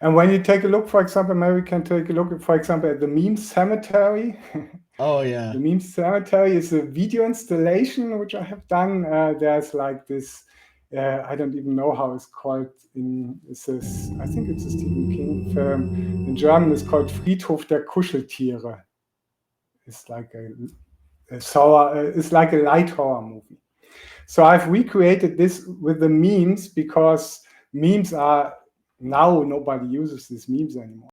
And when you take a look, for example, maybe we can take a look, for example, at the meme cemetery. Oh The yeah. meme cemetery is a video installation which I have done. There's like this, I don't even know how it's called. I think it's a Stephen King film. In German, it's called Friedhof der Kuscheltiere. It's like it's like a light horror movie. So I've recreated this with the memes because memes are now nobody uses these memes anymore.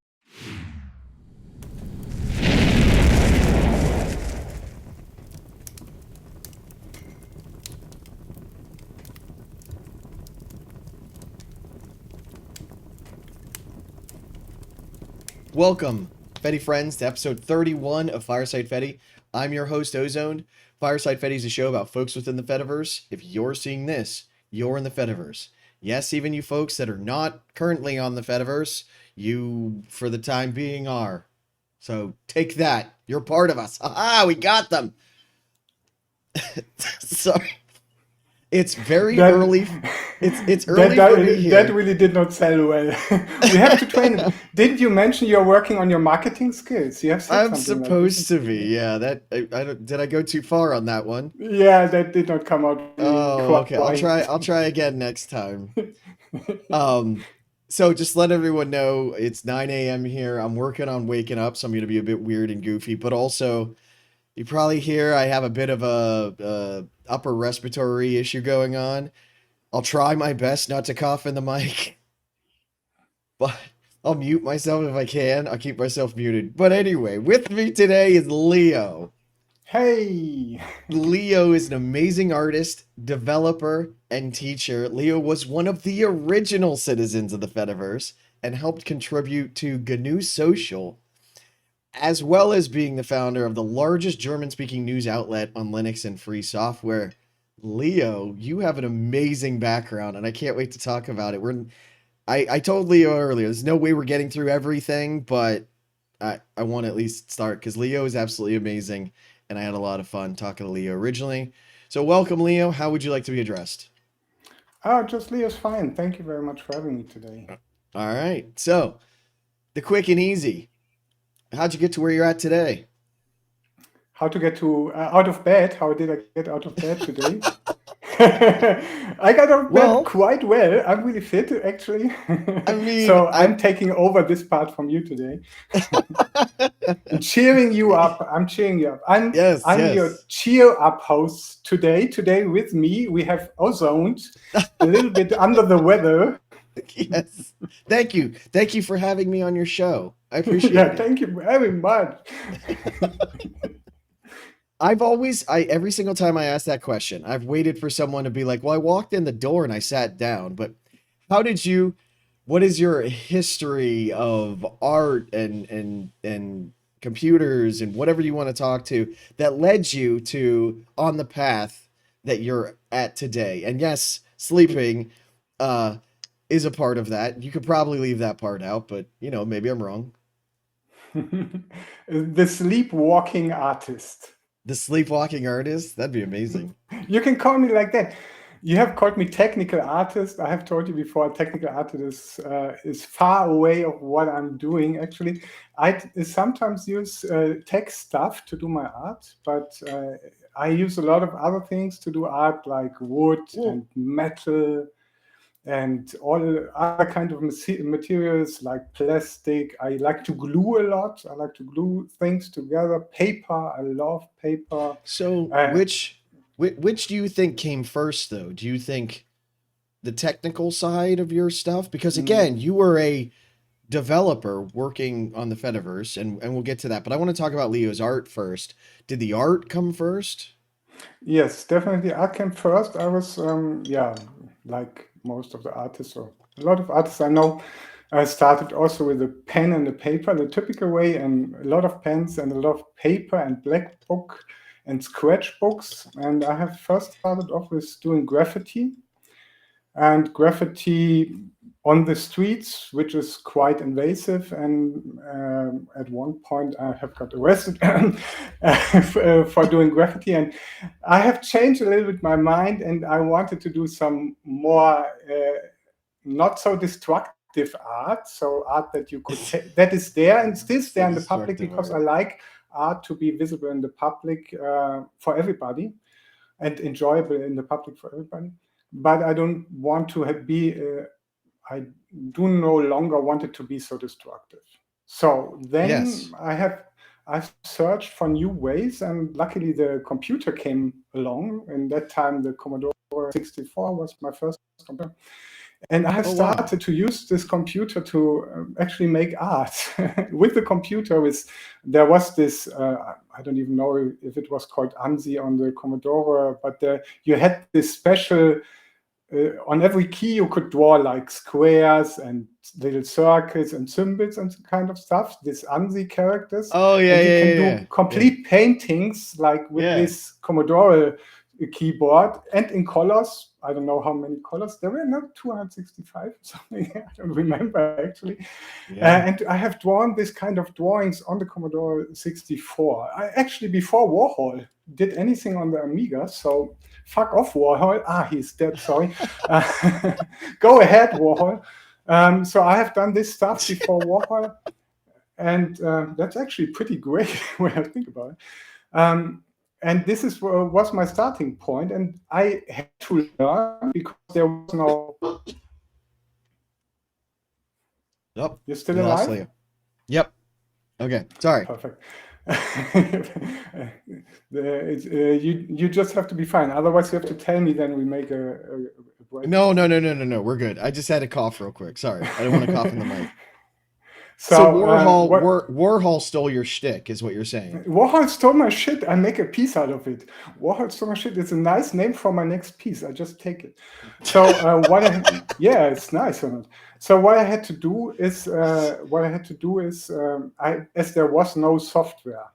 Welcome, Fedi Friends, to episode 31 of Fireside Fedi. I'm your host, Ozoned. Fireside Fedi is a show about folks within the Fediverse. If you're seeing this, you're in the Fediverse. Yes, even you folks that are not currently on the Fediverse, you, for the time being, are. So take that. You're part of us. Ah, we got them. Sorry. It's very That early. It's that early for me that here. really did not sell well. We have to train. Didn't you mention you're working on your marketing skills? You have said I'm something like this in supposed the to be. beginning. Yeah, that I don't, did I go too far on that one? Yeah, that did not come out really Oh, okay. I'll quite. try. I'll try again next time. Um, so just let everyone know it's 9 a.m. here. I'm working on waking up, so I'm gonna be a bit weird and goofy. But also, you probably hear I have a bit of a upper respiratory issue going on. I'll try my best not to cough in the mic, but I'll mute myself if I can. I'll keep myself muted. But anyway, with me today is Lioh. Hey. Lioh is an amazing artist, developer, and teacher. Lioh was one of the original citizens of the Fediverse and helped contribute to GNU Social, as well as being the founder of the largest German-speaking news outlet on Linux and free software. Lioh, you have an amazing background, and I can't wait to talk about it. I told Lioh earlier, there's no way we're getting through everything, but I want to at least start because Lioh is absolutely amazing, and I had a lot of fun talking to Lioh originally. So welcome, Lioh. How would you like to be addressed? Just Leo's fine. Thank you very much for having me today. All right. So the quick and easy. How'd you get to where you're at today? How to get to out of bed? How did I get out of bed today? I got out of bed Well, quite well. I'm really fit, actually. I mean, So I'm taking over this part from you today and cheering you up. I'm cheering you up. yes, I'm your yes, cheer up host today. Today with me we have ozoned, a little bit under the weather. yes. Thank you for having me on your show. I appreciate Yeah, it. thank you very much. I every single time I ask that question, I've waited for someone to be like, "Well, I walked in the door and I sat down." But how did you? What is your history of art and computers and whatever you want to talk to that led you to on the path that you're at today? And yes, sleeping uh is a part of that. You could probably leave that part out, but maybe I'm wrong. The sleepwalking artist. The sleepwalking artist, that'd be amazing. You can call me like that. You have called me technical artist. I have told you before, technical artist is far away of what I'm doing. Actually, sometimes use tech stuff to do my art, but I use a lot of other things to do art, like wood Well, and metal and all other kind of materials like plastic. I like to glue a lot. I like to glue things together. Paper. I love paper. so Uh, which do you think came first though? Do you think the technical side of your stuff? Because again, mm, you were a developer working on the Fediverse, and we'll get to that. But I want to talk about Leo's art first. Did the art come first? yes, definitely. I came first. I was, yeah, like most of the artists, or a lot of artists I know. I started also with a pen and a paper, the typical way, and a lot of pens and a lot of paper and black book and sketchbooks. And I have first started off with doing graffiti and graffiti on the streets, which is quite invasive. And at one point, I have got arrested for doing graffiti. And I have changed a little bit my mind, and I wanted to do some more not so destructive interactive art, so art that you could that is there and still It's the there in the public, destructive because I art. like art to be visible in the public for everybody and enjoyable in the public for everybody. But I don't want to be. I do no longer want it to be so destructive. So then Yes. I've searched for new ways, and luckily the computer came along. And that time the Commodore 64 was my first computer. And I have Oh wow. started to use this computer to actually make art with the computer. There was this I don't even know if it was called ANSI on the Commodore, but you had this special on every key you could draw like squares and little circles and symbols and kind of stuff, these ANSI characters. Oh yeah, And you yeah, can yeah, do complete paintings like with yeah. this Commodore keyboard and in colors. I don't know how many colors. There were not 265, something I don't remember actually. Yeah. And I have drawn this kind of drawings on the Commodore 64. I actually, before Warhol did anything on the Amiga, so fuck off Warhol. He's dead, sorry. Go ahead, Warhol. So I have done this stuff before Warhol, and that's actually pretty great when I think about it. And this was my starting point, and I had to learn because there was no. Yep. You're still We lost alive? Leo. Yep. Okay. Sorry. Perfect. You just have to be fine. Otherwise, you have to tell me. Then we make a break. No. We're good. I just had a cough real quick. Sorry. I don't want to cough in the mic. So So Warhol, what? Warhol stole your shtick, is what you're saying. Warhol stole my shit. I make a piece out of it. Warhol stole my shit. It's a nice name for my next piece. I just take it. So yeah, it's nice, isn't it? So what I had to do is as there was no software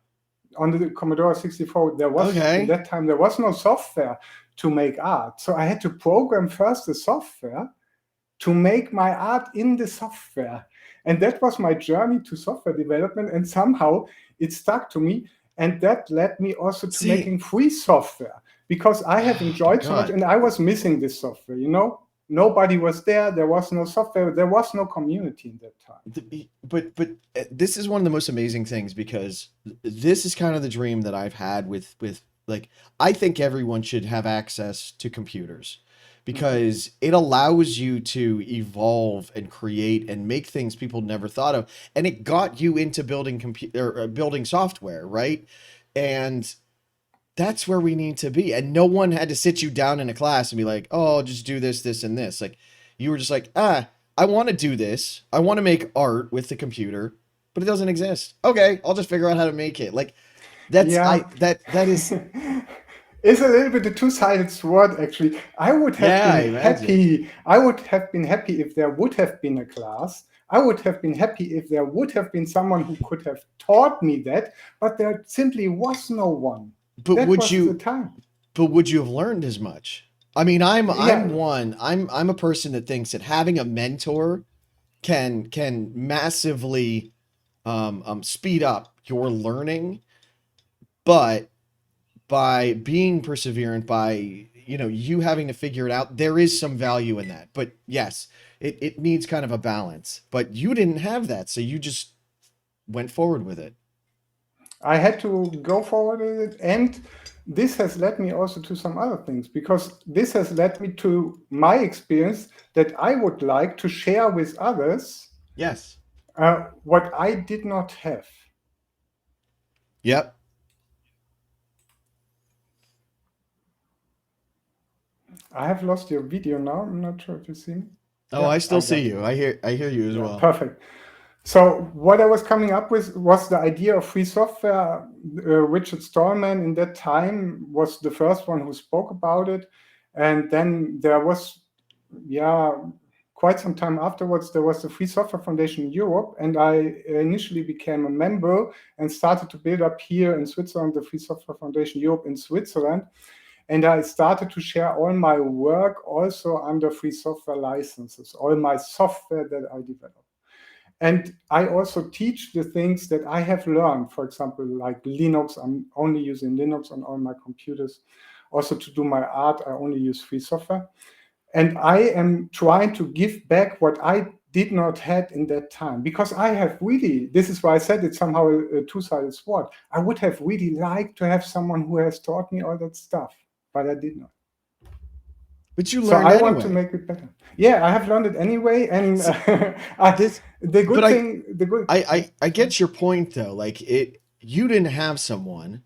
on the Commodore 64, in that time there was no software to make art. So I had to program first the software to make my art in the software. And that was my journey to software development. And somehow it stuck to me. And that led me also to making free software, because I have enjoyed so much, and I was missing this software, Nobody was there. There was no software. There was no community in that time. But this is one of the most amazing things, because this is kind of the dream that I've had with like, I think everyone should have access to computers, because it allows you to evolve and create and make things people never thought of, and it got you into building building software, right? And that's where we need to be. And no one had to sit you down in a class and be like, oh, just do this, this, and this. Like, you were just like, I want to do this. I want to make art with the computer, but it doesn't exist. Okay, I'll just figure out how to make it. Like, that is. It's a little bit a two-sided sword, actually. I would have been happy. I would have been happy if there would have been a class. I would have been happy if there would have been someone who could have taught me that, but there simply was no one. But would you have learned as much? I mean, I'm a person that thinks that having a mentor can massively speed up your learning, but by being perseverant, by you having to figure it out, there is some value in that. But yes, it needs kind of a balance. But you didn't have that, so you just went forward with it. I had to go forward with it, and this has led me also to some other things, because this has led me to my experience that I would like to share with others. Yes. What I did not have. Yep. I have lost your video now. I'm not sure if you see me. Oh, yeah, I still see you. I hear you as well. Perfect. So what I was coming up with was the idea of free software. Richard Stallman in that time was the first one who spoke about it. And then there was, quite some time afterwards, there was the Free Software Foundation in Europe. And I initially became a member and started to build up here in Switzerland, the Free Software Foundation Europe in Switzerland. And I started to share all my work also under free software licenses, all my software that I develop. And I also teach the things that I have learned, for example, like Linux. I'm only using Linux on all my computers. Also to do my art, I only use free software. And I am trying to give back what I did not had in that time, because I have really, this is why I said it's somehow a two-sided sword. I would have really liked to have someone who has taught me all that stuff, but I did not. But you So learned I want to anyway. make it better. Yeah, I have learned it anyway, and See, I, this, the but good thing, the good. I get your point though. Like you didn't have someone,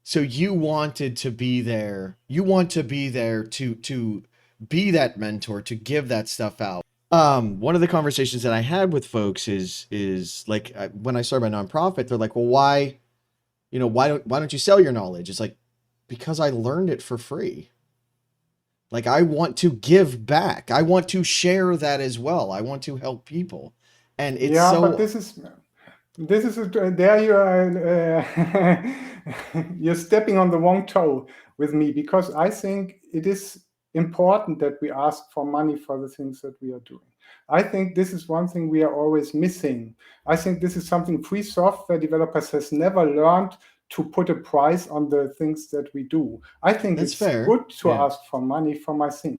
so you wanted to be there. You want to be there to be that mentor, to give that stuff out. One of the conversations that I had with folks is like when I started my nonprofit, they're like, well, why, why don't you sell your knowledge? It's like, because I learned it for free. Like I want to give back. I want to share that as well. I want to help people. And it's Yeah, but so this is there you are you're stepping on the wrong toe with me, because I think it is important that we ask for money for the things that we are doing. I think this is one thing we are always missing. I think this is something free software developers has never learned, to put a price on the things that we do. I think that's it's fair. good to Yeah. ask for money for my things.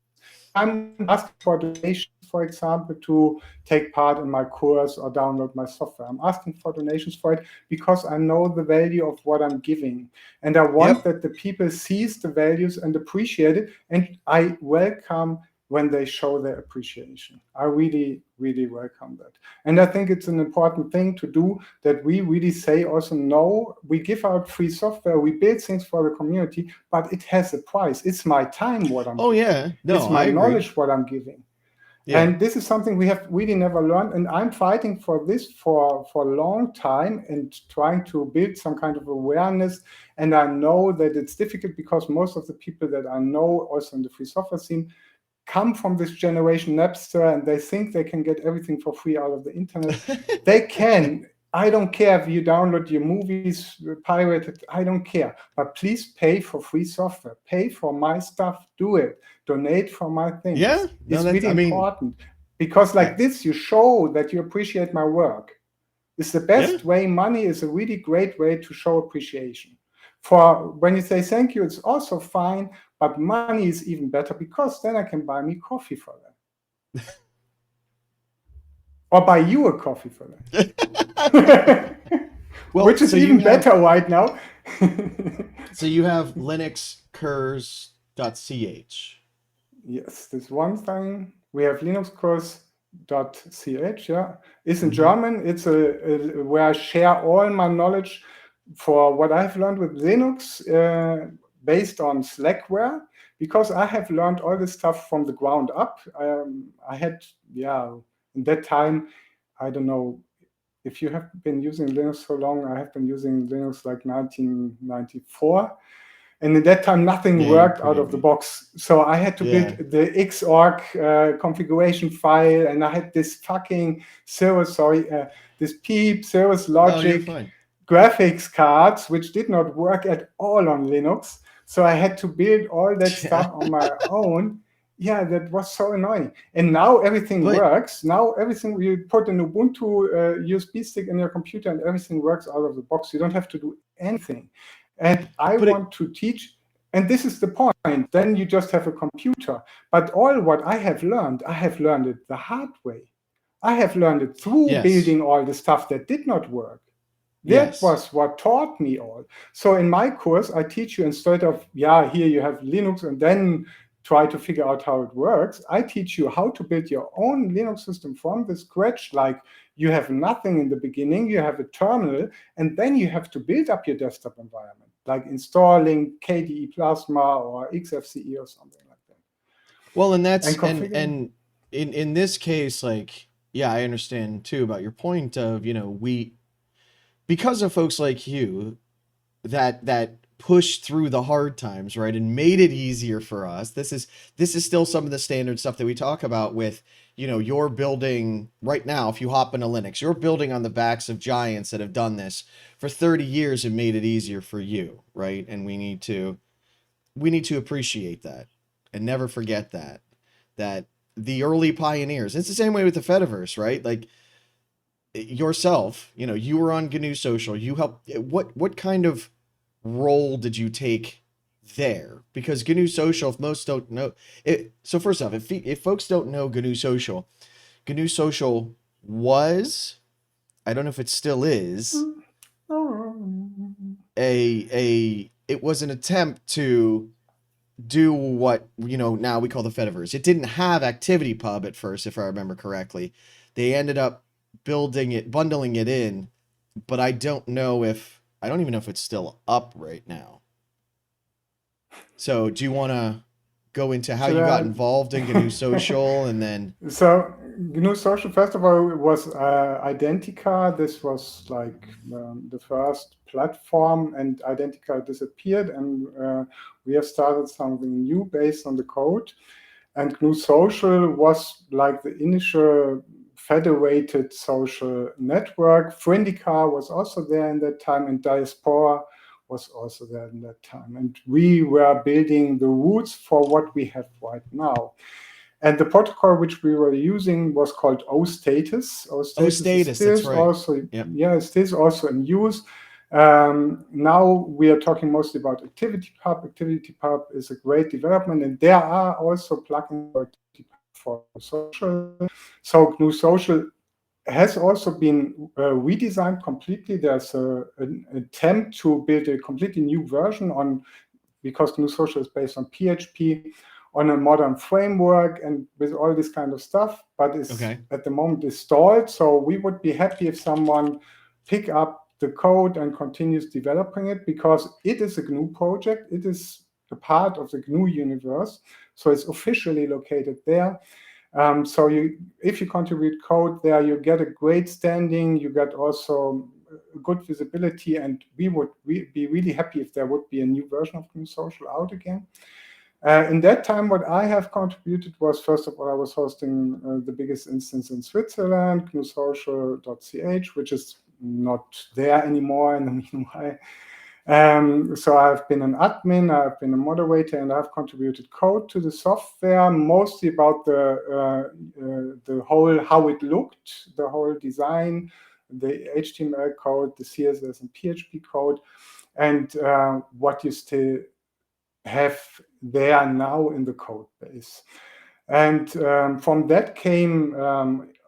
I'm asking for donations, for example, to take part in my course or download my software. I'm asking for donations for it because I know the value of what I'm giving. And I want Yep. that the people sees the values and appreciate it. And I welcome when they show their appreciation. I really, really welcome that. And I think it's an important thing to do, that we really say also, no, we give out free software, we build things for the community, but it has a price. It's my time what I'm Oh giving. yeah. It's No, my I agree. knowledge what I'm giving. Yeah. And this is something we have really never learned. And I'm fighting for this for a long time, and trying to build some kind of awareness. And I know that it's difficult, because most of the people that I know also in the free software scene come from this generation Napster, and they think they can get everything for free out of the internet. They can. I don't care if you download your movies pirated. I don't care. But please pay for free software. Pay for my stuff. Do it. Donate for my Yeah. things. No, It's that's really I mean, important, because I like this, you show that you appreciate my work. It's the yeah. best way. Money is a really great way to show appreciation. For when you say thank you, it's also fine, but money is even better, because then I can buy me coffee for that, or buy you a coffee for that, Well, which is even better right now. so you have linuxcurs.ch. Yes, this one thing. We have linuxcourse.ch, yeah. It's in Mm-hmm. German. It's where I share all my knowledge for what I've learned with Linux, based on Slackware, because I have learned all this stuff from the ground up. I had, yeah, in that time, I don't know if you have been using Linux so long. I have been using Linux like 1994. And at that time, nothing Yeah, you worked out predate of the me. box. So I had to build Yeah. the Xorg configuration file, and I had this fucking this PEEP Cirrus No, you're Logic fine. graphics cards, which did not work at all on Linux. So I had to build all that Yeah. stuff on my own. Yeah, that was so annoying. And now everything But works. Now everything, you put an Ubuntu USB stick in your computer, and everything works out of the box. You don't have to do anything. And I but it want to teach, and this is the point. Then you just have a computer. But all what I have learned it the hard way. I have learned it through yes. building all the stuff that did not work. That Yes. was what taught me all. So in my course, I teach you, instead of, yeah, here you have Linux and then try to figure out how it works, I teach you how to build your own Linux system from the scratch. Like, you have nothing in the beginning, you have a terminal, and then you have to build up your desktop environment, like installing KDE Plasma or XFCE or something like that. Well, and that's And configuring. and in this case, like, yeah, I understand too about your point of, we because of folks like you that pushed through the hard times, right, and made it easier for us. This is still some of the standard stuff that we talk about with, you're building right now. If you hop into Linux, you're building on the backs of giants that have done this for 30 years and made it easier for you, right? And we need to appreciate that and never forget that the early pioneers. It's the same way with the Fediverse, right? Like yourself, you were on GNU Social. You helped. What kind of role did you take there? Because GNU Social, if most don't know it, so first off, if folks don't know GNU Social, GNU Social was, I don't know if it still is, it was an attempt to do what now we call the Fediverse. It didn't have ActivityPub at first, if I remember correctly. They ended up bundling it in, but I don't even know if it's still up right now. So do you want to go into how Should you got I? involved in GNU Social and then? So GNU Social, first of all, was Identica. This was like the first platform, and Identica disappeared, and we have started something new based on the code. And GNU Social was like the initial federated social network. Friendica was also there in that time, and Diaspora was also there in that time. And we were building the roots for what we have right now. And the protocol which we were using was called OStatus. OStatus, that's right. Also, yep. Yeah, it is also in use. Now we are talking mostly about ActivityPub. ActivityPub is a great development, and there are also plugins for ActivityPub for social. So GNU Social has also been redesigned completely. There's an attempt to build a completely new version because GNU Social is based on PHP, on a modern framework and with all this kind of stuff, but it's at the moment is stalled. So we would be happy if someone pick up the code and continues developing it, because it is a GNU project. It is a part of the GNU universe. So it's officially located there. So if you contribute code there, you get a great standing, you get also good visibility, and we would be really happy if there would be a new version of GNU Social out again. In that time, what I have contributed was, first of all, I was hosting the biggest instance in Switzerland, gnusocial.ch, which is not there anymore in the meanwhile. So I've been an admin, I've been a moderator, and I've contributed code to the software, mostly about the whole, how it looked, the whole design, the HTML code, the CSS and PHP code, and what you still have there now in the code base. And from that came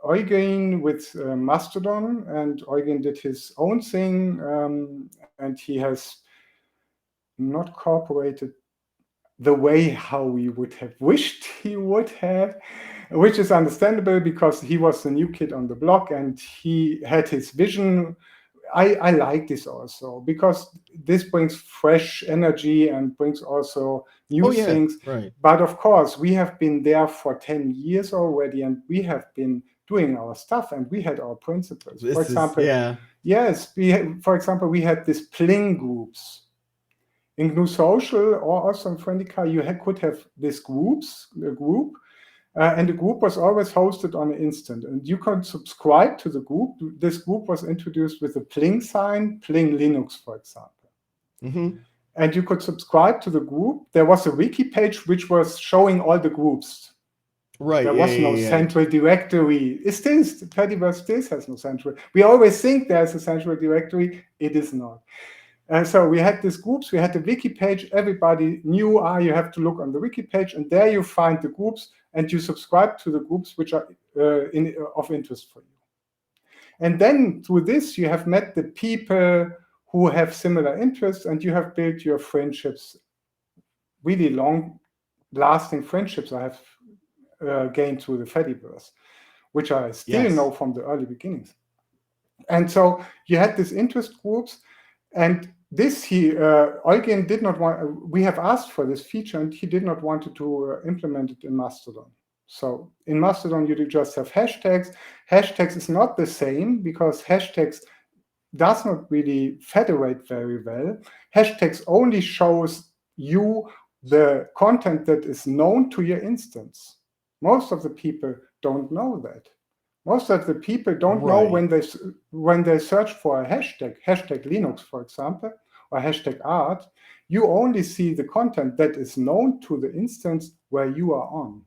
Eugen with Mastodon, and Eugen did his own thing, and he has not cooperated the way how we would have wished he would have, which is understandable because he was the new kid on the block and he had his vision. I like this also because this brings fresh energy and brings also new things. Right. But of course, we have been there for 10 years already, and we have been doing our stuff, and we had our principles. For example, for example, we had these pling groups. In GNU Social or also in Friendica, you could have these groups, a group, and the group was always hosted on an instant, and you could subscribe to the group. This group was introduced with a pling sign, pling Linux, for example. And you could subscribe to the group. There was a wiki page which was showing all the groups. Right. There was no central directory. Fediverse still has no central. We always think there's a central directory. It is not. And so we had these groups, we had the wiki page, everybody knew, you have to look on the wiki page, and there you find the groups, and you subscribe to the groups which are of interest for you. And then through this, you have met the people who have similar interests, and you have built your friendships, really long-lasting friendships I have gained through the Fediverse, which I still know from the early beginnings. And so you had these interest groups, and this Eugen did not want. We have asked for this feature, and he did not want to implement it in Mastodon. So in Mastodon, you do just have hashtags. Hashtags is not the same because hashtags does not really federate very well. Hashtags only shows you the content that is known to your instance. Most of the people don't know that. Most of the people don't know when they search for a hashtag Linux, for example, or hashtag art, you only see the content that is known to the instance where you are on.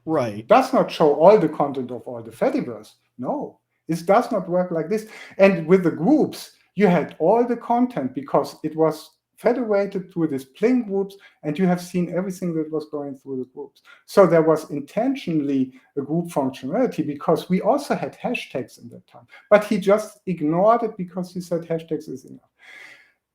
Right. It does not show all the content of all the Fediverse. No, it does not work like this. And with the groups, you had all the content because it was federated through these pling groups, and you have seen everything that was going through the groups. So there was intentionally a group functionality because we also had hashtags in that time. But he just ignored it because he said hashtags is enough.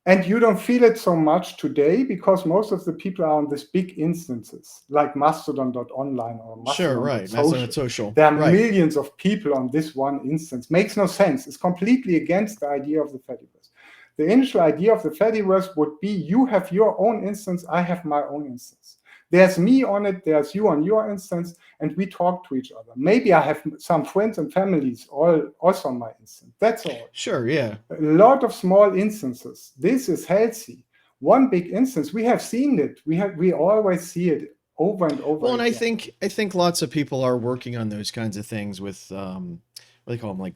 And you don't feel it so much today because most of the people are on these big instances like Mastodon.online or Sure, right. Mastodon.social. Mastodon social. There are Right. millions of people on this one instance. Makes no sense. It's completely against the idea of the Fediverse. The initial idea of the Fediverse would be you have your own instance, I have my own instance. There's me on it, there's you on your instance, and we talk to each other. Maybe I have some friends and families all also on my instance. That's all. Sure, yeah. A lot of small instances. This is healthy. One big instance, we have seen it. We always see it over and over. Well, and again. I think lots of people are working on those kinds of things with what do they call them, like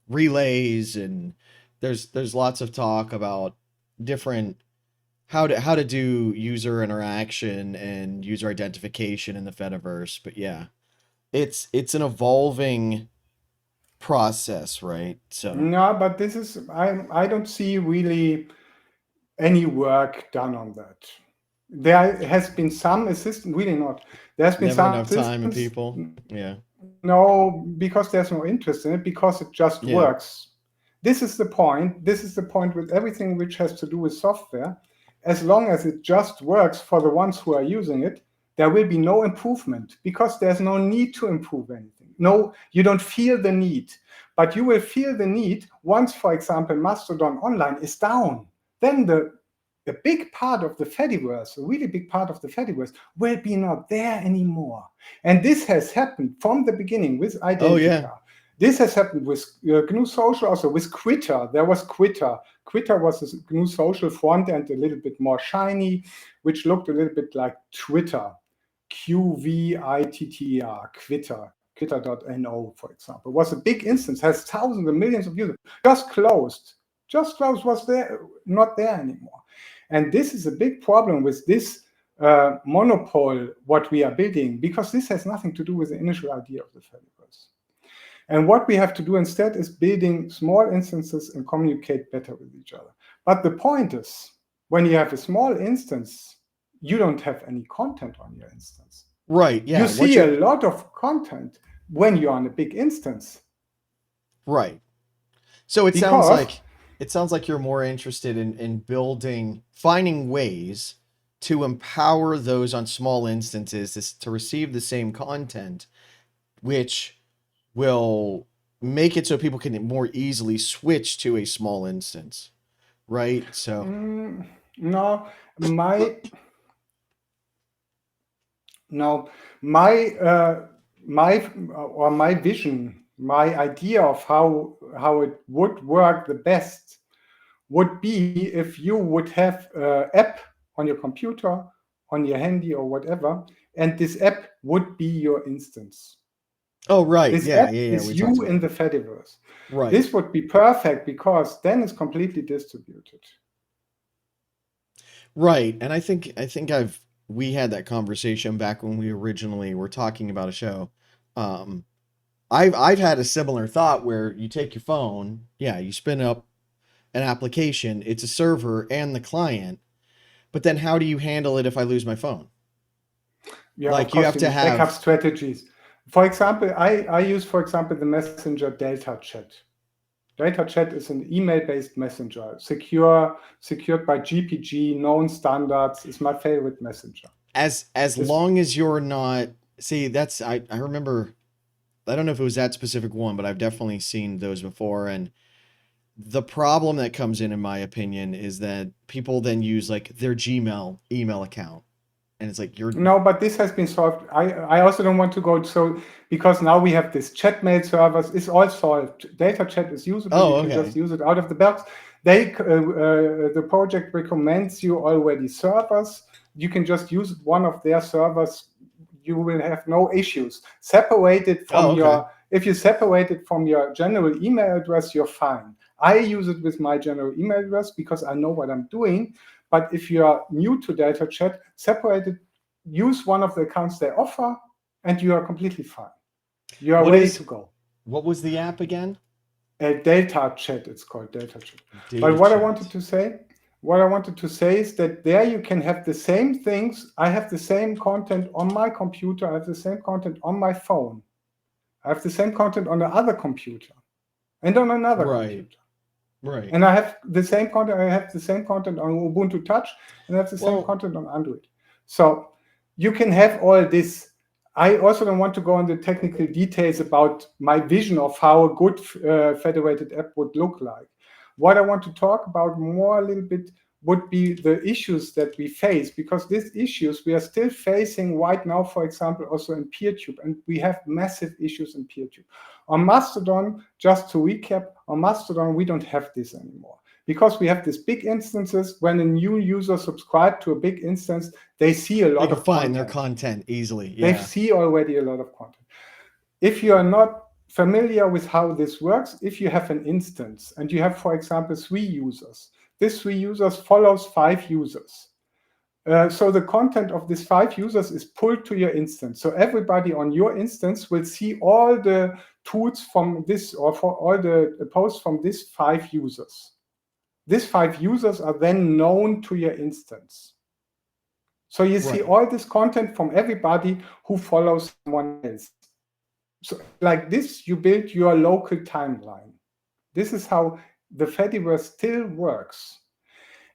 relays, and there's lots of talk about different how to do user interaction and user identification in the Fediverse. But yeah, it's an evolving process, right? So No, but this is I don't see really any work done on that. There has been some assistance, really not. There's been never some enough time and assistance. people. Yeah. No, because there's no interest in it, because it just Yeah. works. This is the point. This is the point with everything which has to do with software. As long as it just works for the ones who are using it, there will be no improvement because there's no need to improve anything. No, you don't feel the need, but you will feel the need once, for example, Mastodon Online is down. Then the big part of the Fediverse, a really big part of the Fediverse, will be not there anymore. And this has happened from the beginning with Identica. Oh, yeah. This has happened with GNU Social, also with Quitter. There was Quitter. Quitter was a GNU Social front end, a little bit more shiny, which looked a little bit like Twitter. Quitter, Quitter. Quitter.no, for example, was a big instance, has thousands and millions of users, just closed, was there, not there anymore. And this is a big problem with this monopole, what we are building, because this has nothing to do with the initial idea of the Fediverse. And what we have to do instead is building small instances and communicate better with each other. But the point is, when you have a small instance, you don't have any content on your instance. Right, yeah. You see a lot of content when you're on a big instance. Right. So it sounds like you're more interested in building, finding ways to empower those on small instances to receive the same content, which will make it so people can more easily switch to a small instance, right? So no, my vision, my idea of how it would work the best would be if you would have an app on your computer, on your handy or whatever, and this app would be your instance. Oh, right. This Yeah, app yeah, yeah. is you in the Fediverse. Right. This would be perfect because then it's completely distributed. Right. And I think we had that conversation back when we originally were talking about a show. I've had a similar thought where you take your phone, yeah, you spin up an application, it's a server and the client, but then how do you handle it if I lose my phone? Yeah, like you have to have backup strategies. For example, I use, for example, the messenger Delta Chat. Delta Chat is an email-based messenger, secured by GPG, known standards. Is my favorite messenger. As long as you're not, see, that's I remember, I don't know if it was that specific one, but I've definitely seen those before. And the problem that comes in my opinion, is that people then use like their Gmail email account. And it's like No, but this has been solved. I also don't want to go so, because now we have this chat mail servers. It's all solved. Data chat is usable. Oh, you can just use it out of the box. The project recommends you already servers. You can just use one of their servers. You will have no issues. Separated from if you separate it from your general email address, you're fine. I use it with my general email address because I know what I'm doing. But if you are new to Delta Chat, separate it, use one of the accounts they offer, and you are completely fine. You are ready to go. What was the app again? Delta Chat, it's called Delta Chat. But what I wanted to say, what I wanted to say is that there you can have the same things. I have the same content on my computer. I have the same content on my phone. I have the same content on the other computer and on another computer. Right. And I have the same content. I have the same content on Ubuntu Touch, and I have the same content on Android. So you can have all this. I also don't want to go into technical details about my vision of how a good federated app would look like. What I want to talk about more a little bit would be the issues that we face, because these issues we are still facing right now, for example, also in PeerTube, and we have massive issues in PeerTube. On Mastodon, just to recap, on Mastodon, we don't have this anymore because we have these big instances. When a new user subscribes to a big instance, they see a lot They of can find content. their content easily. They see already a lot of content. If you are not familiar with how this works, if you have an instance and you have, for example, 3 users, this 3 users follows 5 users. So the content of these 5 users is pulled to your instance. So everybody on your instance will see all the tools from this, or for all the posts from these 5 users. These 5 users are then known to your instance. So you see all this content from everybody who follows someone else. So like this, you build your local timeline. This is how the Fediverse still works.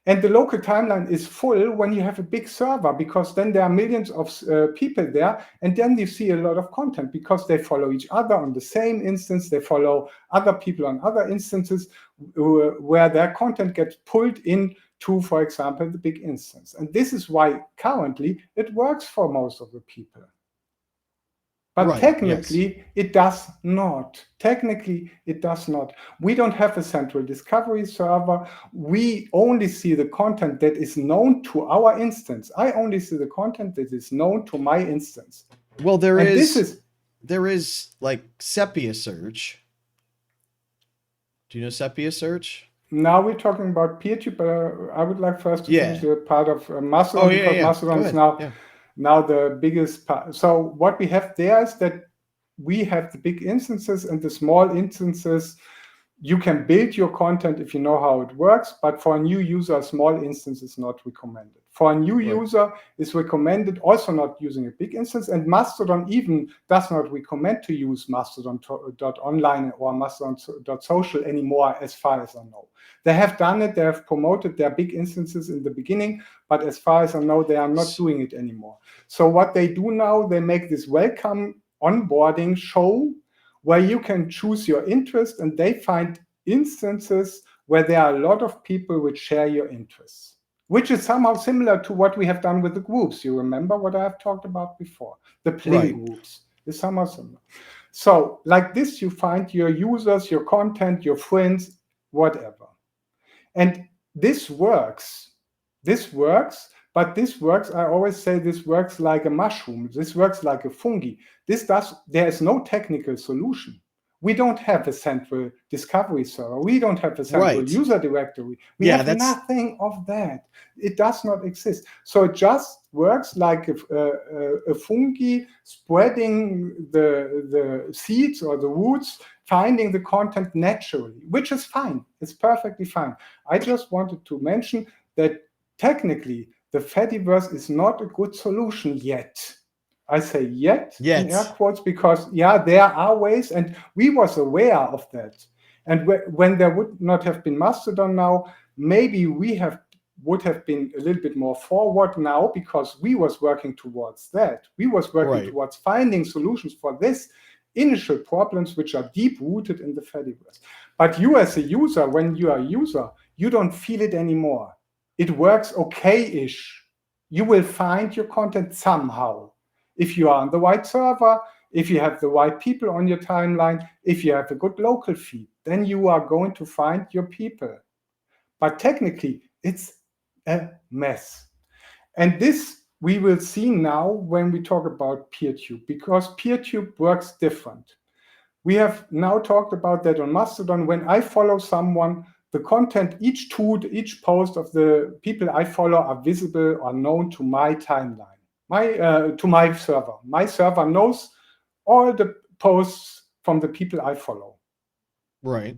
And the local timeline is full when you have a big server, because then there are millions of people there, and then you see a lot of content because they follow each other on the same instance. They follow other people on other instances where their content gets pulled into, for example, the big instance. And this is why currently it works for most of the people. But technically, it does not. Technically, it does not. We don't have a central discovery server. We only see the content that is known to our instance. I only see the content that is known to my instance. Well, there is like Sepia search. Do you know Sepia search? Now we're talking about PeerTube, but I would like first to finish the part of Mastodon, because Mastodon is now the biggest part. So what we have there is that we have the big instances and the small instances. You can build your content if you know how it works, but for a new user, a small instance is not recommended. For a new user, it's recommended also not using a big instance, and Mastodon even does not recommend to use Mastodon.online or Mastodon.social anymore, as far as I know. They have done it, they have promoted their big instances in the beginning, but as far as I know, they are not doing it anymore. So what they do now, they make this welcome onboarding show where you can choose your interest, and they find instances where there are a lot of people which share your interests, which is somehow similar to what we have done with the groups. You remember what I have talked about before? The Pling groups is somehow similar. So like this, you find your users, your content, your friends, whatever. And this works. This works. But this works, I always say, this works like a mushroom. This works like a fungi. There is no technical solution. We don't have a central discovery server. We don't have a central user directory. We have nothing of that. It does not exist. So it just works like a fungi spreading the seeds or the roots, finding the content naturally, which is fine. It's perfectly fine. I just wanted to mention that technically, the Fediverse is not a good solution yet. I say yet in air quotes because, there are ways, and we was aware of that. And when there would not have been Mastodon now, maybe we would have been a little bit more forward now, because we was working towards that. We was working towards finding solutions for this initial problems which are deep-rooted in the Fediverse. But you as a user, when you are a user, you don't feel it anymore. It works okay-ish. You will find your content somehow. If you are on the right server, if you have the right people on your timeline, if you have a good local feed, then you are going to find your people. But technically, it's a mess. And this we will see now when we talk about PeerTube, because PeerTube works different. We have now talked about that on Mastodon. When I follow someone, the content, each tweet, each post of the people I follow are visible or known to my timeline, to my server. My server knows all the posts from the people I follow. Right.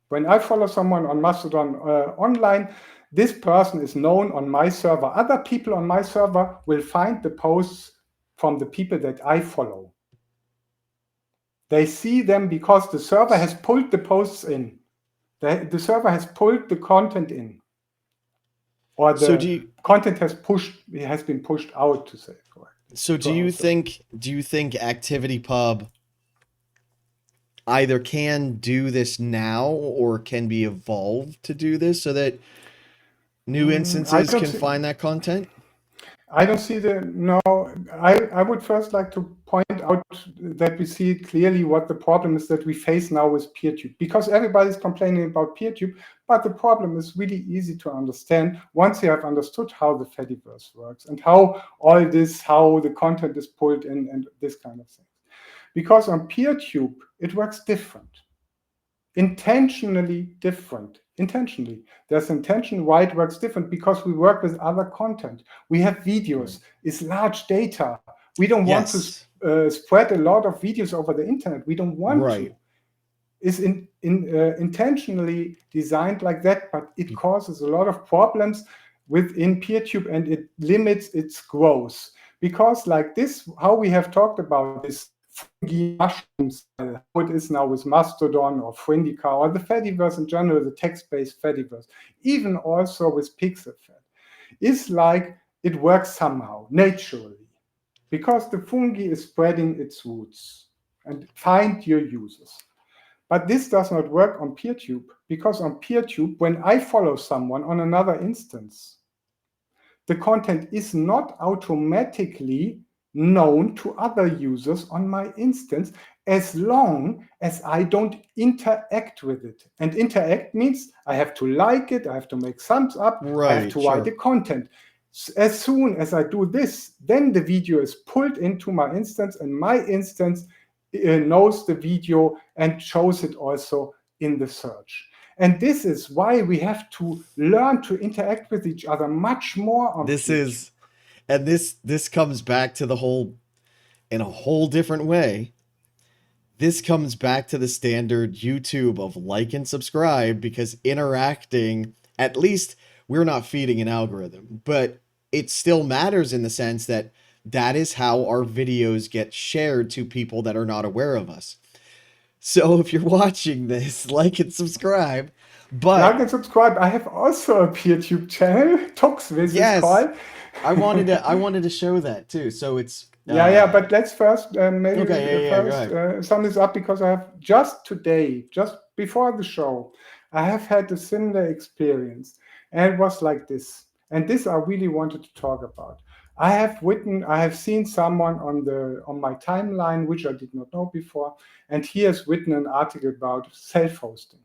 When I follow someone on Mastodon online, this person is known on my server. Other people on my server will find the posts from the people that I follow. They see them because the server has pulled the posts in. The server has pulled the content in. Or So the content has been pushed out, to say it correct. So do you think ActivityPub either can do this now or can be evolved to do this so that new instances can find that content? I don't see no. I would first like to point out that we see clearly what the problem is that we face now with PeerTube, because everybody's complaining about PeerTube, but the problem is really easy to understand once you have understood how the Fediverse works and how the content is pulled in and this kind of thing. Because on PeerTube, it works different. Intentionally different. Intentionally. There's intention why it works different, because we work with other content. We have videos. It's large data. We don't want to spread a lot of videos over the internet. We don't want to. It's intentionally designed like that, but it causes a lot of problems within PeerTube and it limits its growth. Because like this, how we have talked about this fungi mushrooms, how it is now with Mastodon or Friendica or the Fediverse in general, the text-based Fediverse, even also with PixelFed, is like it works somehow, naturally, because the fungi is spreading its roots and find your users. But this does not work on PeerTube, because on PeerTube, when I follow someone on another instance, the content is not automatically known to other users on my instance as long as I don't interact with it. And interact means I have to like it, I have to make thumbs up, I have to write the content. As soon as I do this, then the video is pulled into my instance and my instance knows the video and shows it also in the search. And this is why we have to learn to interact with each other much more on this comes back to the whole, in a whole different way. This comes back to the standard YouTube of like and subscribe, because interacting, at least we're not feeding an algorithm, but it still matters in the sense that that is how our videos get shared to people that are not aware of us. So if you're watching this, like and subscribe. But like and subscribe. I have also a PeerTube channel, Toxviz is called. I wanted to show that too. So it's but let's first sum this up, because I have just today, just before the show, I have had a similar experience, and it was like this. And this I really wanted to talk about. I have seen someone on my timeline, which I did not know before, and he has written an article about self-hosting.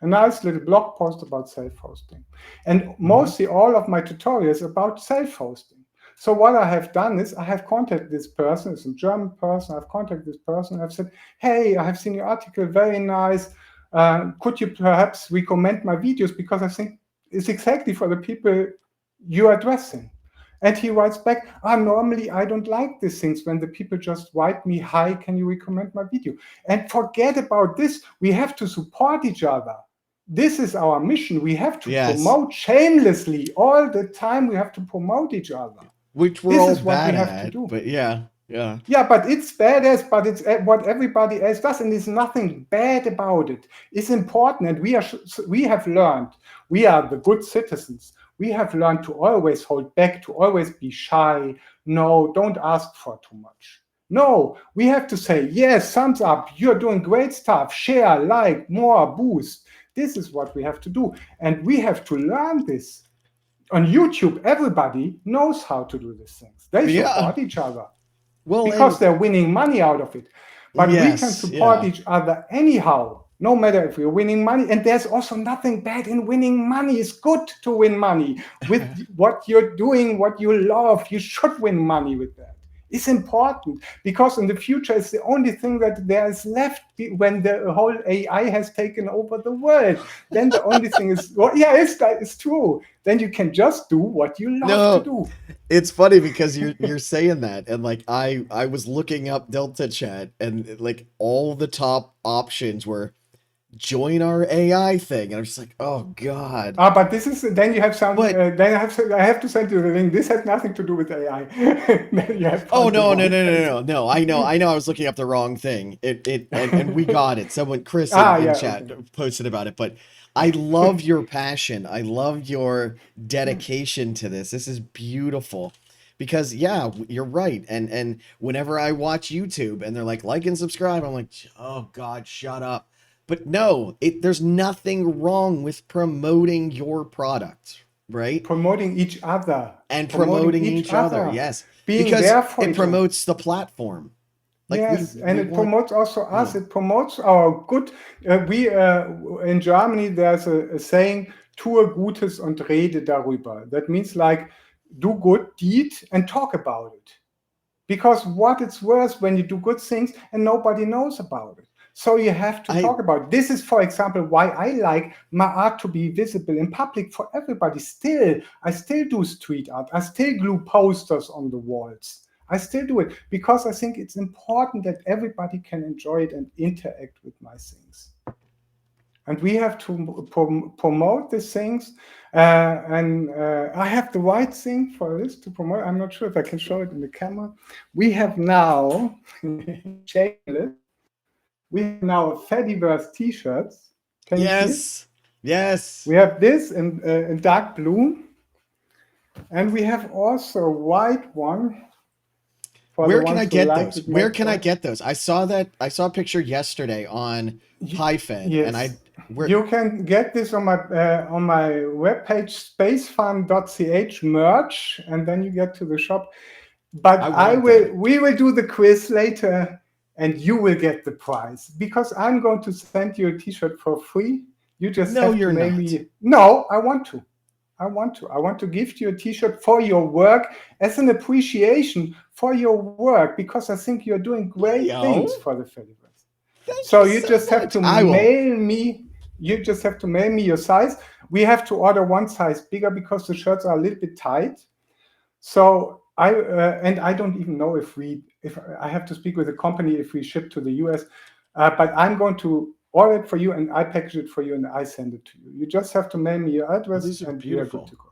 A nice little blog post about self-hosting. And mostly all of my tutorials about self-hosting. So what I have done is I have contacted this person, it's a German person, I've contacted this person, I've said, hey, I have seen your article, very nice. Could you perhaps recommend my videos? Because I think it's exactly for the people you're addressing. And he writes back, normally I don't like these things when the people just write me, hi, can you recommend my video? And forget about this. We have to support each other. This is our mission. We have to promote shamelessly all the time. We have to promote each other. Which we're all bad at, but yeah. Yeah, but it's badass, but it's what everybody else does, and there's nothing bad about it. It's important, and we have learned, we are the good citizens. We have learned to always hold back, to always be shy. No, don't ask for too much. No, we have to say, yes, thumbs up, you're doing great stuff, share, like, more, boost. This is what we have to do, and we have to learn this. On YouTube, everybody knows how to do these things. They support each other. Well, because they're winning money out of it. But we can support each other anyhow, no matter if we're winning money. And there's also nothing bad in winning money. It's good to win money with what you're doing, what you love. You should win money with that. It's important, because in the future, it's the only thing that there is left when the whole AI has taken over the world. Then the only thing is, it's true. Then you can just do what you love to do. It's funny because you're saying that, and like I was looking up Delta Chat, and like all the top options were join our AI thing. And I'm just like, oh God. But this is then you have some. But I have to send you the link. This has nothing to do with AI. Then you have oh found the no, no, wrong no, no, place. no, no. I know I was looking up the wrong thing. And we got it. Someone Chris in Yeah, chat okay. posted about it. But I love your passion. I love your dedication to this. This is beautiful. Because yeah, you're right. And whenever I watch YouTube and they're like and subscribe, I'm like, oh God, shut up. But no, there's nothing wrong with promoting your product, right? Promoting each other, And promoting promoting each each other, other, yes, being because there for it each other. promotes the platform. Like Yes, and we it want, promotes also us. yeah. It promotes our good. We in Germany there's a saying: "Tue Gutes und rede darüber." That means like do good deed and talk about it. Because what it's worth when you do good things and nobody knows about it. So you have to I talk about it. This is, for example, why I like my art to be visible in public for everybody. Still, I still do street art. I still glue posters on the walls. I still do it because I think it's important that everybody can enjoy it and interact with my things. And we have to promote these things. And I have the right thing for this to promote. I'm not sure if I can show it in the camera. We have now, shameless, we have now Fediverse t-shirts. Can you see it? yes, yes. We have this in dark blue. And we have also a white one for the Where can I ones who get like those? it Where matte can I white. get those? I saw a picture yesterday on PieFed, and Yes, I where you can get this on my webpage spacefun.ch merch, and then you get to the shop. I But want that. we will do the quiz later, and you will get the prize because I'm going to send you a T-shirt for free. You just No, have to you're mail not. me. No, I want to. I want to gift you a T-shirt for your work as an appreciation for your work because I think you're doing great Leo, things for the Fediverse. thank So you you so just have much. to I will. mail me. You just have to mail me your size. We have to order one size bigger because the shirts are a little bit tight. So I don't even know if I have to speak with the company if we ship to the US. But I'm going to order it for you and I package it for you and I send it to you. You just have to mail me your Oh, address these are and we are good beautiful. to go.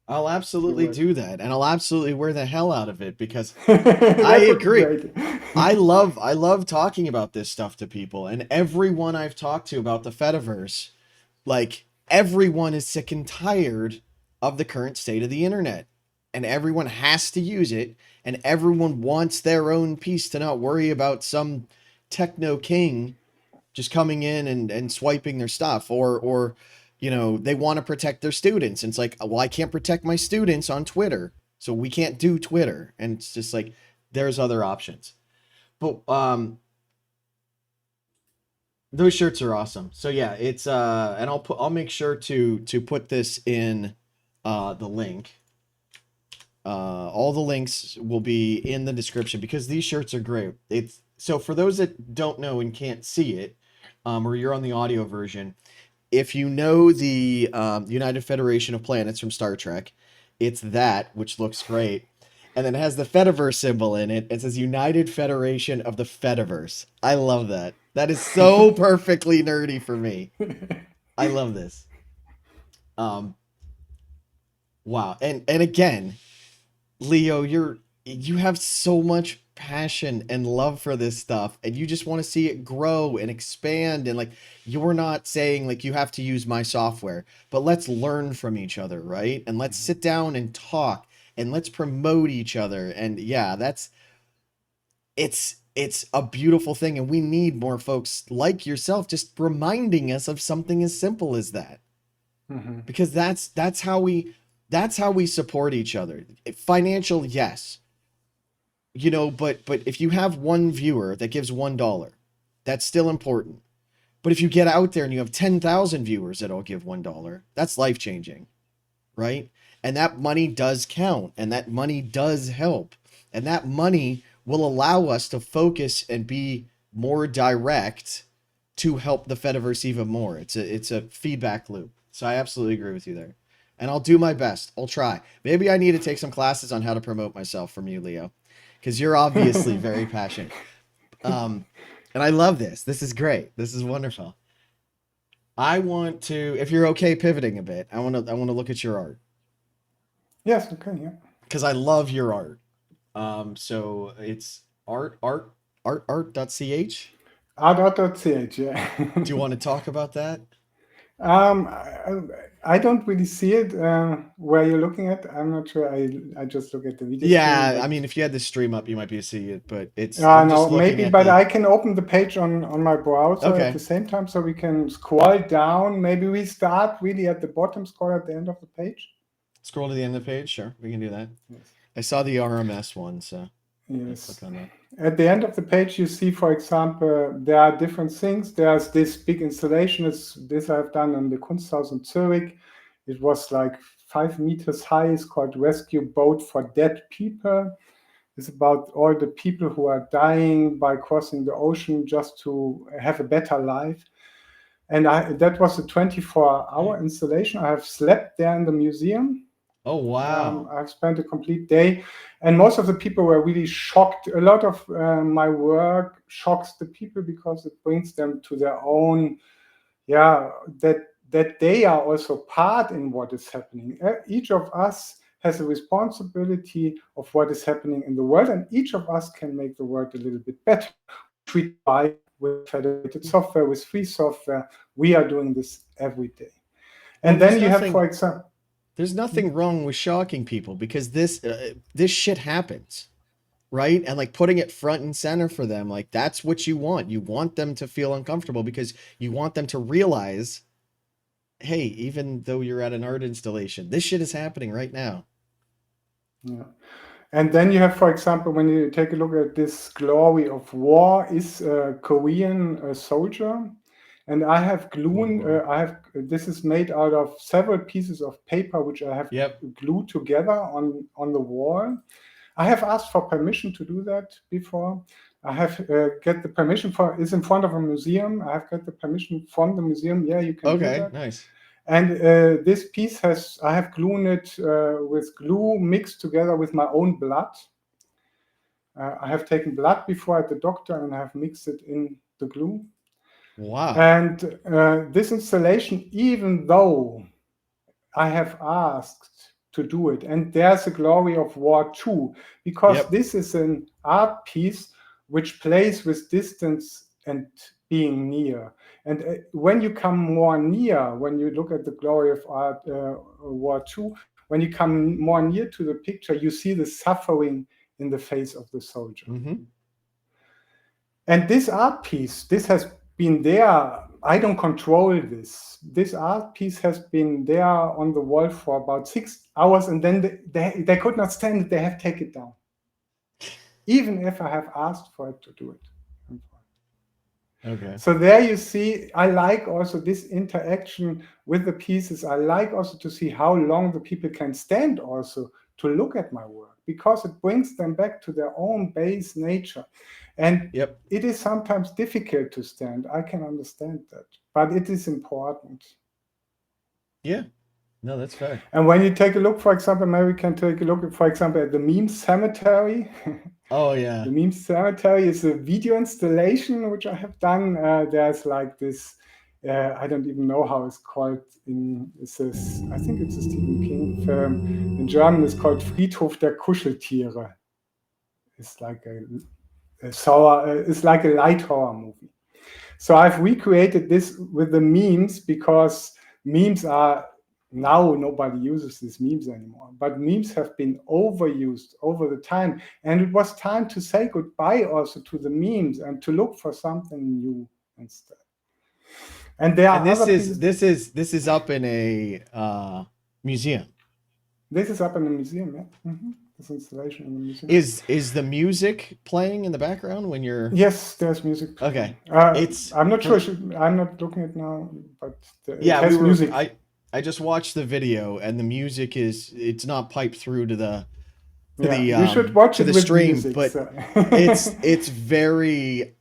I'll You're absolutely welcome. do that, and I'll absolutely wear the hell out of it because I That would be agree. great. I love talking about this stuff to people, and everyone I've talked to about the Fediverse, like everyone is sick and tired of the current state of the internet, and everyone has to use it, and everyone wants their own piece to not worry about some techno king just coming in and swiping their stuff, or they want to protect their students, and it's like, well, I can't protect my students on Twitter, so we can't do Twitter, and it's just like there's other options. But those shirts are awesome. So yeah, it's and I'll make sure to put this in the link. All the links will be in the description because these shirts are great. It's so for those that don't know and can't see it, or you're on the audio version, if you know the United Federation of Planets from Star Trek, it's that, which looks great. And then it has the Fediverse symbol in it. It says United Federation of the Fediverse. I love that. That is so perfectly nerdy for me. I love this. Um, wow. And again, Leo, you have so much passion and love for this stuff, and you just want to see it grow and expand, and like you're not saying like you have to use my software, but let's learn from each other, right? And let's sit down and talk and let's promote each other. And yeah, it's a beautiful thing, and we need more folks like yourself just reminding us of something as simple as that. Mhm. Because that's how we support each other. Financial, yes, but if you have one viewer that gives $1, that's still important. But if you get out there and you have 10,000 viewers that'll give $1, that's life changing, right? And that money does count, and that money does help, and that money will allow us to focus and be more direct to help the Fediverse even more. It's a feedback loop. So I absolutely agree with you there. And I'll do my best. I'll try. Maybe I need to take some classes on how to promote myself from you, Leo, because you're obviously very passionate. Um, and I love this. This is great. This is wonderful. I want to, if you're okay pivoting a bit, I want to look at your art Yes, okay, yeah. because I love your art. So it's art.ch. Art.ch, yeah. Do you want to talk about that? Um, I, I don't really see it where you're looking at. I'm not sure. I just look at the video stream, Yeah, I but mean, if you had the stream up, you might be able to see it, but I'm just no, looking maybe. at But the, I can open the page on my browser at the okay, same time, so we can scroll down. Maybe we start really at the bottom, scroll at the end of the page. scroll to the end of the page. Sure, we can do that. Yes. I saw the RMS one, so I click Yes. on that. At the end of the page, you see, for example, there are different things. There's this big installation. This I've done in the Kunsthaus in Zurich. It was like 5 meters high. It's called Rescue Boat for Dead People. It's about all the people who are dying by crossing the ocean just to have a better life. And that was a 24-hour installation. I have slept there in the museum. Oh, wow. I've spent a complete day, and most of the people were really shocked. A lot of my work shocks the people because it brings them to their own, yeah, that they are also part in what is happening. Each of us has a responsibility of what is happening in the world, and each of us can make the world a little bit better, which we try with federated software, with free software. We are doing this every day. Well, And then you have, for example, there's nothing wrong with shocking people because this shit happens, right? And like putting it front and center for them, like that's what you want. You want them to feel uncomfortable because you want them to realize, hey, even though you're at an art installation, this shit is happening right now. yeah. And then you have, for example, when you take a look at this glory of war, is a Korean soldier. And I have glued, this is made out of several pieces of paper, which I have Yep. glued together on the wall. I have asked for permission to do that before. I have get the permission for, it's in front of a museum. I have got the permission from the museum. Yeah, you can do Okay, that. nice. And this piece I have glued it with glue mixed together with my own blood. I have taken blood before at the doctor and I have mixed it in the glue. Wow. And this installation, even though I have asked to do it, and there's a glory of war too, because Yep. this is an art piece which plays with distance and being near. And when you come more near, when you look at the glory of art war two, when you come more near to the picture, you see the suffering in the face of the soldier. Mm-hmm. And this art piece, this has been there. I don't control this. This art piece has been there on the wall for about 6 hours, and then they could not stand it. They have taken it down, even if I have asked for it to do it. Okay. So there you see, I like also this interaction with the pieces. I like also to see how long the people can stand also to look at my work, because it brings them back to their own base nature. And Yep. it is sometimes difficult to stand. I can understand that, but it is important. Yeah. No, that's fair. And when you take a look, for example, maybe we can take a look, for example, at the meme cemetery. Oh yeah. The meme cemetery is a video installation which I have done. There's like this, I don't even know how it's called. I think it's a Stephen King film. In German, it's called Friedhof der Kuscheltiere. It's like it's like a light horror movie. So I've recreated this with the memes, because memes are now, nobody uses these memes anymore, but memes have been overused over the time, and it was time to say goodbye also to the memes and to look for something new instead. And there And are other pieces. this is up in a museum. This is up in the museum, yeah. Mm-hmm. This installation in the museum. Is the music playing in the background when you're? Yes, there's music playing. Okay. It's I'm not sure. I'm not looking at now, but yeah, it has music. I just watched the video and the music it's not piped through to the You should watch to it the with stream, music, but so. it's very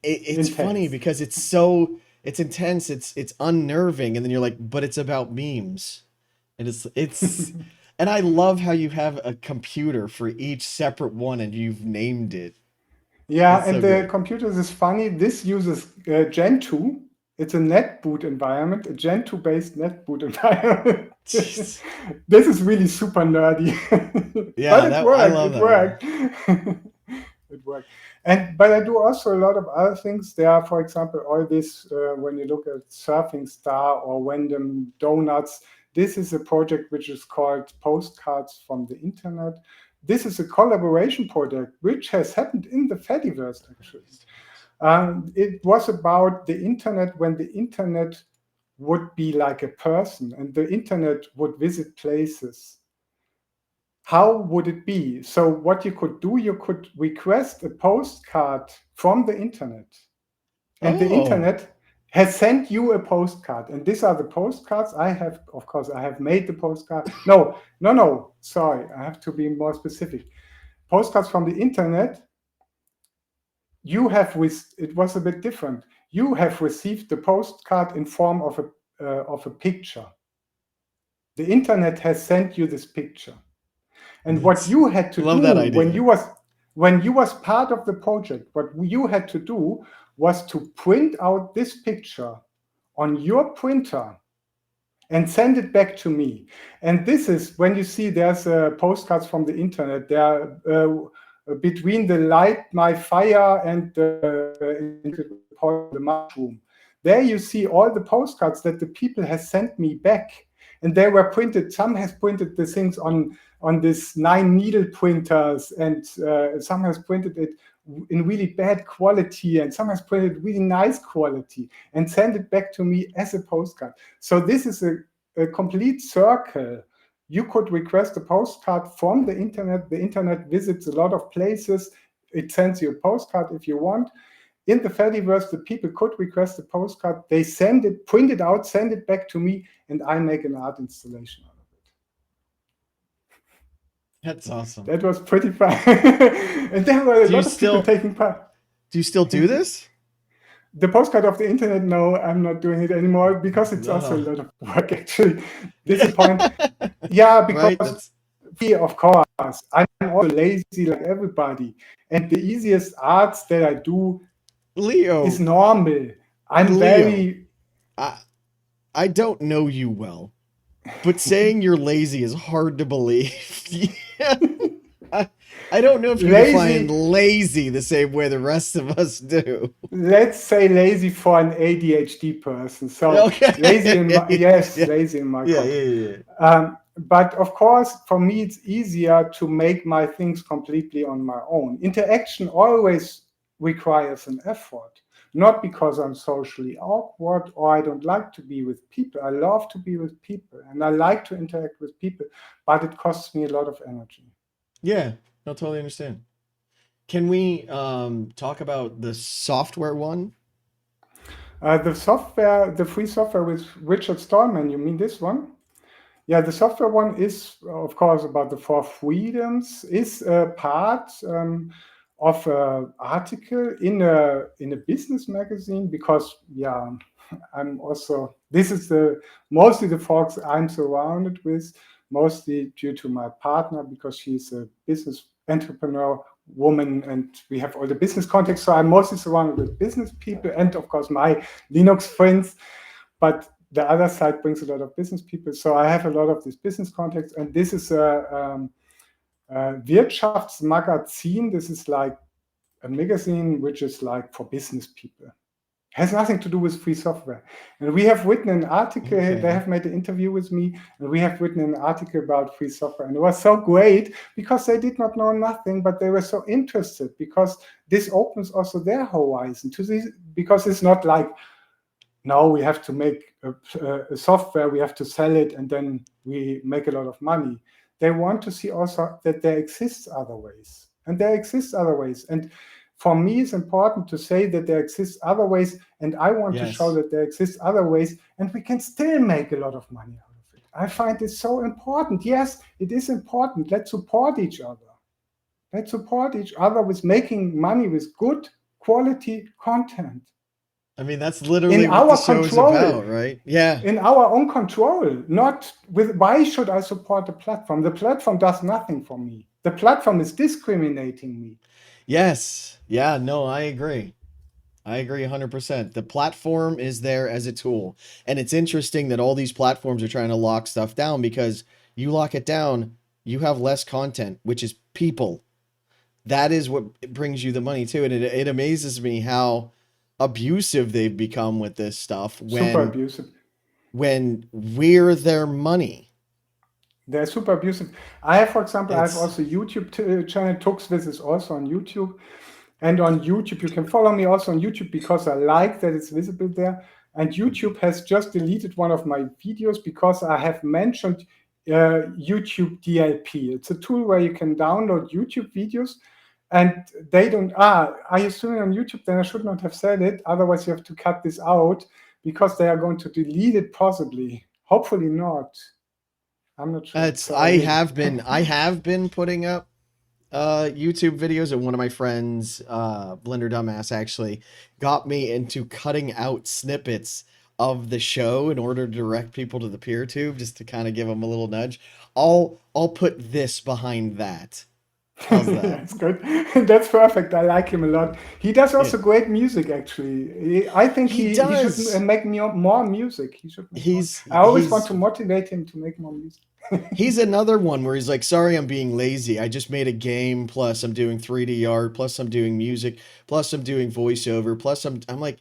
it's funny because it's intense, it's unnerving, and then you're like, but it's about memes. And it's and I love how you have a computer for each separate one and you've named it. Yeah, It's and so the good. computers is funny. This uses Gen 2. It's a netboot environment, a Gentoo based netboot environment. Jeez. This is really super nerdy, but Yeah, it that I worked. love It that one. worked. It worked. And but I do also a lot of other things. There are, for example, all this when you look at Surfing Star or Random Donuts. This is a project which is called Postcards from the Internet. This is a collaboration project which has happened in the Fediverse actually. It was about the internet when the internet would be like a person and the internet would visit places. How would it be? So, what you could do, you could request a postcard from the internet, and the Oh, internet has sent you a postcard. And these are the postcards I have. Of course, I have made the postcard. No, no, no. Sorry, I have to be more specific. Postcards from the internet you have with it was a bit different. You have received the postcard in form of a picture. The internet has sent you this picture, and what that's you had to do love that idea. when you was part of the project, what you had to do was to print out this picture on your printer and send it back to me. And this is when you see there's postcards from the internet. There between the light, my fire, and the mushroom. There you see all the postcards that the people has sent me back, and they were printed. Some has printed the things on this 9 needle printers, and some has printed it in really bad quality, and some has printed really nice quality and send it back to me as a postcard. So this is a complete circle. You could request a postcard from the internet. The internet visits a lot of places. It sends you a postcard if you want. In the Fediverse, the people could request a postcard. They send it, print it out, send it back to me, and I make an art installation out of it. That's awesome. That was pretty fun. And there were a lot of people taking part. Do you still do this? The postcard of the internet, no, I'm not doing it anymore because it's also a lot of work, actually. Disappointing. Yeah, because of course, I'm also lazy like everybody. And the easiest arts that I do Lioh is normal. I'm Lioh, very. I don't know you well, but saying you're lazy is hard to believe. I don't know if you define lazy the same way the rest of us do. Let's say lazy for an ADHD person. So okay. lazy in my lazy in my but of course, for me, it's easier to make my things completely on my own. Interaction always requires an effort, not because I'm socially awkward or I don't like to be with people. I love to be with people and I like to interact with people, but it costs me a lot of energy. Yeah, I totally understand. Can we talk about the software one? The free software with Richard Stallman, you mean this one? Yeah, the software one is, of course, about the four freedoms, is a part of an article in a business magazine because, yeah, I'm also, this is mostly the folks I'm surrounded with, mostly due to my partner because she's a business entrepreneur woman and we have all the business context. So I'm mostly surrounded with business people and, of course, my Linux friends. But the other side brings a lot of business people. So I have a lot of this business context. And this is a Wirtschaftsmagazin. This is like a magazine which is like for business people. Has nothing to do with free software. And we have written an article, they have made an interview with me, and we have written an article about free software. And it was so great because they did not know nothing, but they were so interested because this opens also their horizon to this, because it's not like, now we have to make a software, we have to sell it, and then we make a lot of money. They want to see also that there exists other ways. And there exists other ways. And for me, it's important to say that there exists other ways, and I want to show that there exists other ways, and we can still make a lot of money out of it. I find it so important. Yes, it is important. Let's support each other. Let's support each other with making money with good quality content. I mean, that's literally what the show is about, right? Yeah. In our own control, not with, why should I support the platform? The platform does nothing for me. The platform is discriminating me. Yes. Yeah, no, I agree. I agree 100%. The platform is there as a tool. And it's interesting that all these platforms are trying to lock stuff down because you lock it down, you have less content, which is people. That is what brings you the money too. And it amazes me how abusive they've become with this stuff Super abusive. when we're their money. They're super abusive. I have, for example, I have It's also YouTube channel. Tuxvis is also on YouTube. And on YouTube, you can follow me also on YouTube because I like that it's visible there. And YouTube has just deleted one of my videos because I have mentioned YouTube DLP. It's a tool where you can download YouTube videos and they don't, are you streaming on YouTube? Then I should not have said it. Otherwise, you have to cut this out because they are going to delete it possibly. Hopefully not. I'm not sure. it's So I will. I have been putting up YouTube videos, and one of my friends, Blender Dumbass, actually got me into cutting out snippets of the show in order to direct people to the PeerTube, just to kind of give them a little nudge. I'll put this behind that. How's that? That's good. That's perfect. I like him a lot. He does Yeah, also great music, actually. I think he he should does. make more music. He should make more. He's I always want he's to motivate him to make more music. he's another one where he's like, sorry, I'm being lazy. I just made a game, plus I'm doing 3D art, plus I'm doing music, plus I'm doing voiceover, plus I'm like,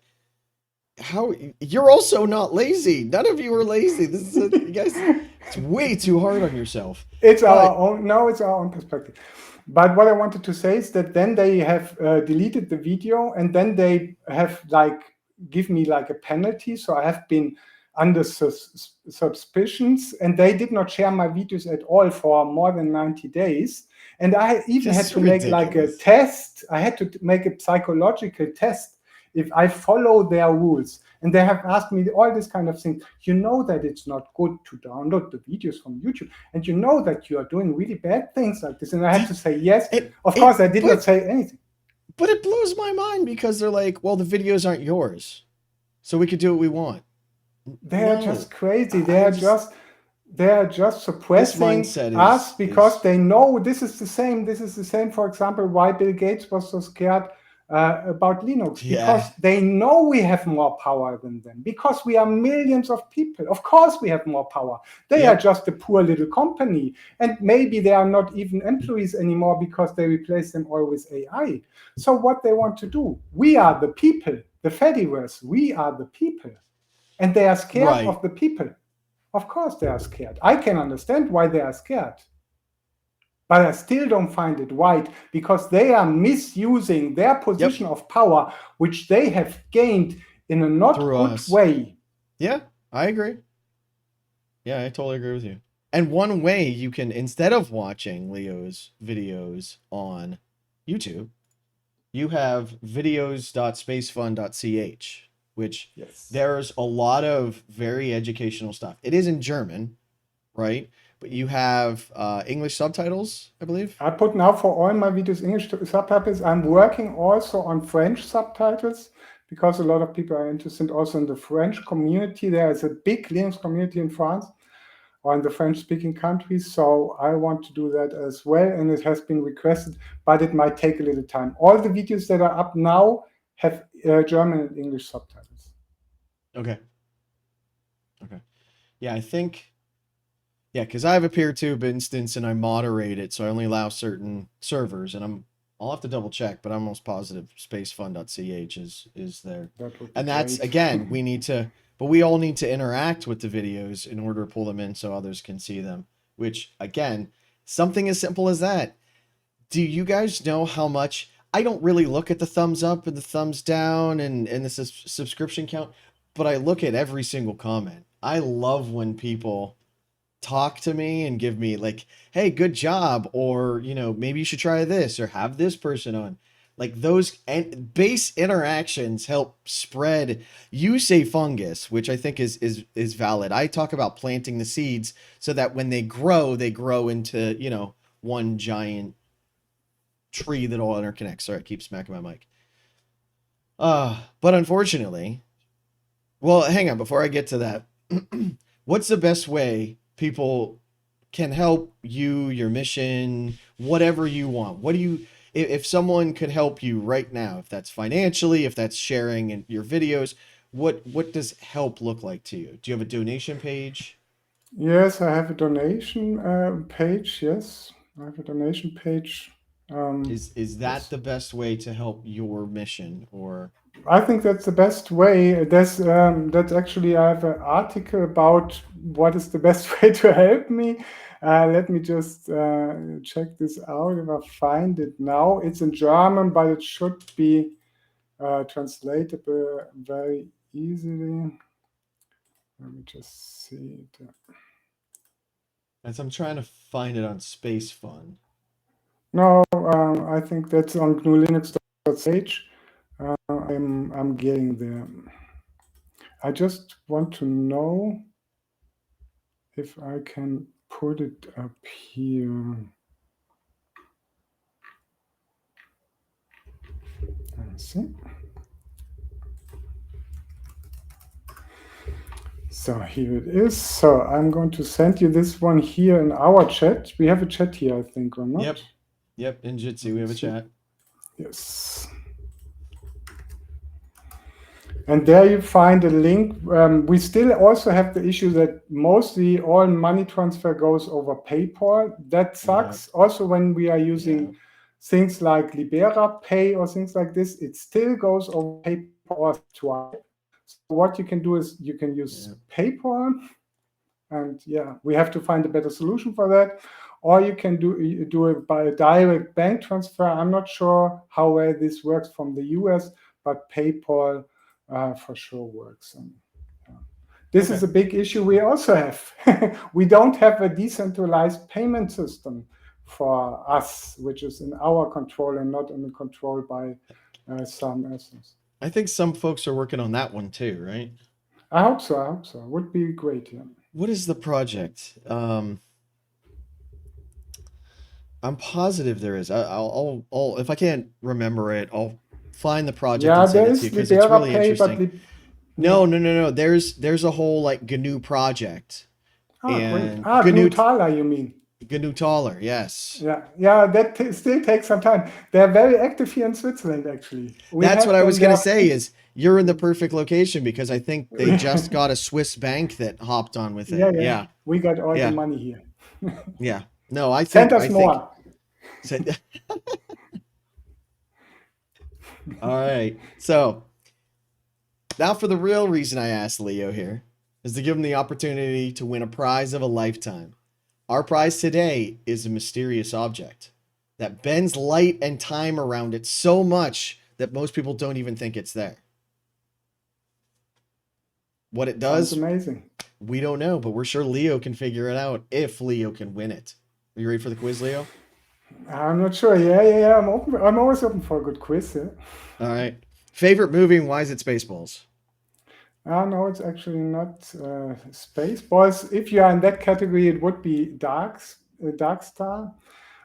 how you're also not lazy. None of you are lazy. This is you guys. It's way too hard on yourself. It's our But own. No, it's our own perspective. But what I wanted to say is that then they have deleted the video, and then they have like give me like a penalty. So I have been under suspicions, and they did not share my videos at all for more than 90 days. And I even had just to make like a ridiculous. test. I had to make a psychological test if I follow their rules. And they have asked me all this kind of thing. You know that it's not good to download the videos from YouTube, and you know that you are doing really bad things like this. And I had The, to say yes. it Of it course, I did not say anything. but it blows my mind because they're like, well, the videos aren't yours, so we could do what we want. They are just No, crazy. I just They are just this suppressing mindset us because is they know this is the same. This is the same, for example, why Bill Gates was so scared about Linux, because yeah. they know we have more power than them, because we are millions of people. Of course, we have more power. They are Yep. just a poor little company. And maybe they are not even employees anymore because they replace them all with AI. So, what they want to do, we are the people, the Fediverse, we are the people. And they are scared Right. of the people. Of course, they are scared. I can understand why they are scared. But I still don't find it right because they are misusing their Yep. position of power, which they have gained in a not Through good us. way. Yeah, I agree. Yeah, I totally agree with you. And one way you can, instead of watching Leo's videos on YouTube, you have videos.spacefun.ch, which Yes. there's a lot of very educational stuff. It is in German, right? But you have English subtitles, I believe. I put now for all my videos English subtitles. I'm working also on French subtitles because a lot of people are interested also in the French community. There is a big Linux community in France or in the French-speaking countries. So I want to do that as well, and it has been requested, but it might take a little time. All the videos that are up now have German and English subtitles. Okay. Okay. Yeah, I think. Yeah, because I have a PeerTube instance and I moderate it, so I only allow certain servers, and I'll have to double check, but I'm almost positive spacefun.ch is there. That would be And that's great. again, we all need to interact with the videos in order to pull them in so others can see them. Which again, something as simple as that. Do you guys know how much I don't really look at the thumbs up and the thumbs down and the subscription count, but I look at every single comment. I love when people talk to me and give me like, hey, good job, or maybe you should try this or have this person on. Like those and base interactions help spread. You say fungus, which I think is valid. I talk about planting the seeds so that when they grow into one giant tree that all interconnects. Sorry, I keep smacking my mic. But unfortunately, well, hang on before I get to that. What's the best way people can help you, your mission, whatever you want? What do you, if someone could help you right now, if that's financially, if that's sharing in your videos, what does help look like to you? Do you have a donation page? Yes, I have a donation page. Yes, I have a donation page. Is that Yes. the best way to help your mission or I think that's the best way. That's actually I have an article about what is the best way to help me. Let me just check this out if I find it now. It's in German, but it should be translatable very easily. Let me just see it. as I'm trying to find it on Space Fun. No, I think that's on gnulinux.ch. I'm getting there. I just want to know if I can put it up here. Let's see. So here it is. So I'm going to send you this one here in our chat. We have a chat here, I think, or not? Yep. Yep, in Jitsi, we have a Let's see. chat. Yes. And there you find a link. We still also have the issue that mostly all money transfer goes over PayPal. That sucks. Also, when we are using things like Libera Pay or things like this, it still goes over PayPal or Stripe. So what you can do is you can use PayPal, and yeah, we have to find a better solution for that. Or you can do it by a direct bank transfer. I'm not sure how well this works from the US, but PayPal for sure works. And, this is a big issue we also have. We don't have a decentralized payment system for us, which is in our control and not in the control by some essence. I think some folks are working on that one too, right? I hope so. I hope so. Would be great. Yeah. What is the project? I'm positive there is. I'll if I can't remember it, I'll find the project Yeah, and send there it to you is because it's Libera really Pay, but interesting. No. There's a whole like GNU project great. and GNU Thaler, you mean? GNU Taller, yes. Yeah. That still takes some time. They're very active here in Switzerland, actually. We That's what have I them was gonna there. say is you're in the perfect location because I think they just got a Swiss bank that hopped on with it. Yeah. Yeah. We got all the Yeah. money here. Yeah. No, I Send think us I think more. so- all right. So now for the real reason I asked Lioh here is to give him the opportunity to win a prize of a lifetime. Our prize today is a mysterious object that bends light and time around it so much that most people don't even think it's there. What it Sounds does, amazing. we don't know, but we're sure Lioh can figure it out if Lioh can win it. Are you ready for the quiz, Lioh? I'm not sure. Yeah. I'm open. I'm always open for a good quiz. Yeah. All right. Favorite movie and why is it Spaceballs? No, it's actually not Spaceballs. If you are in that category, it would be Dark Star.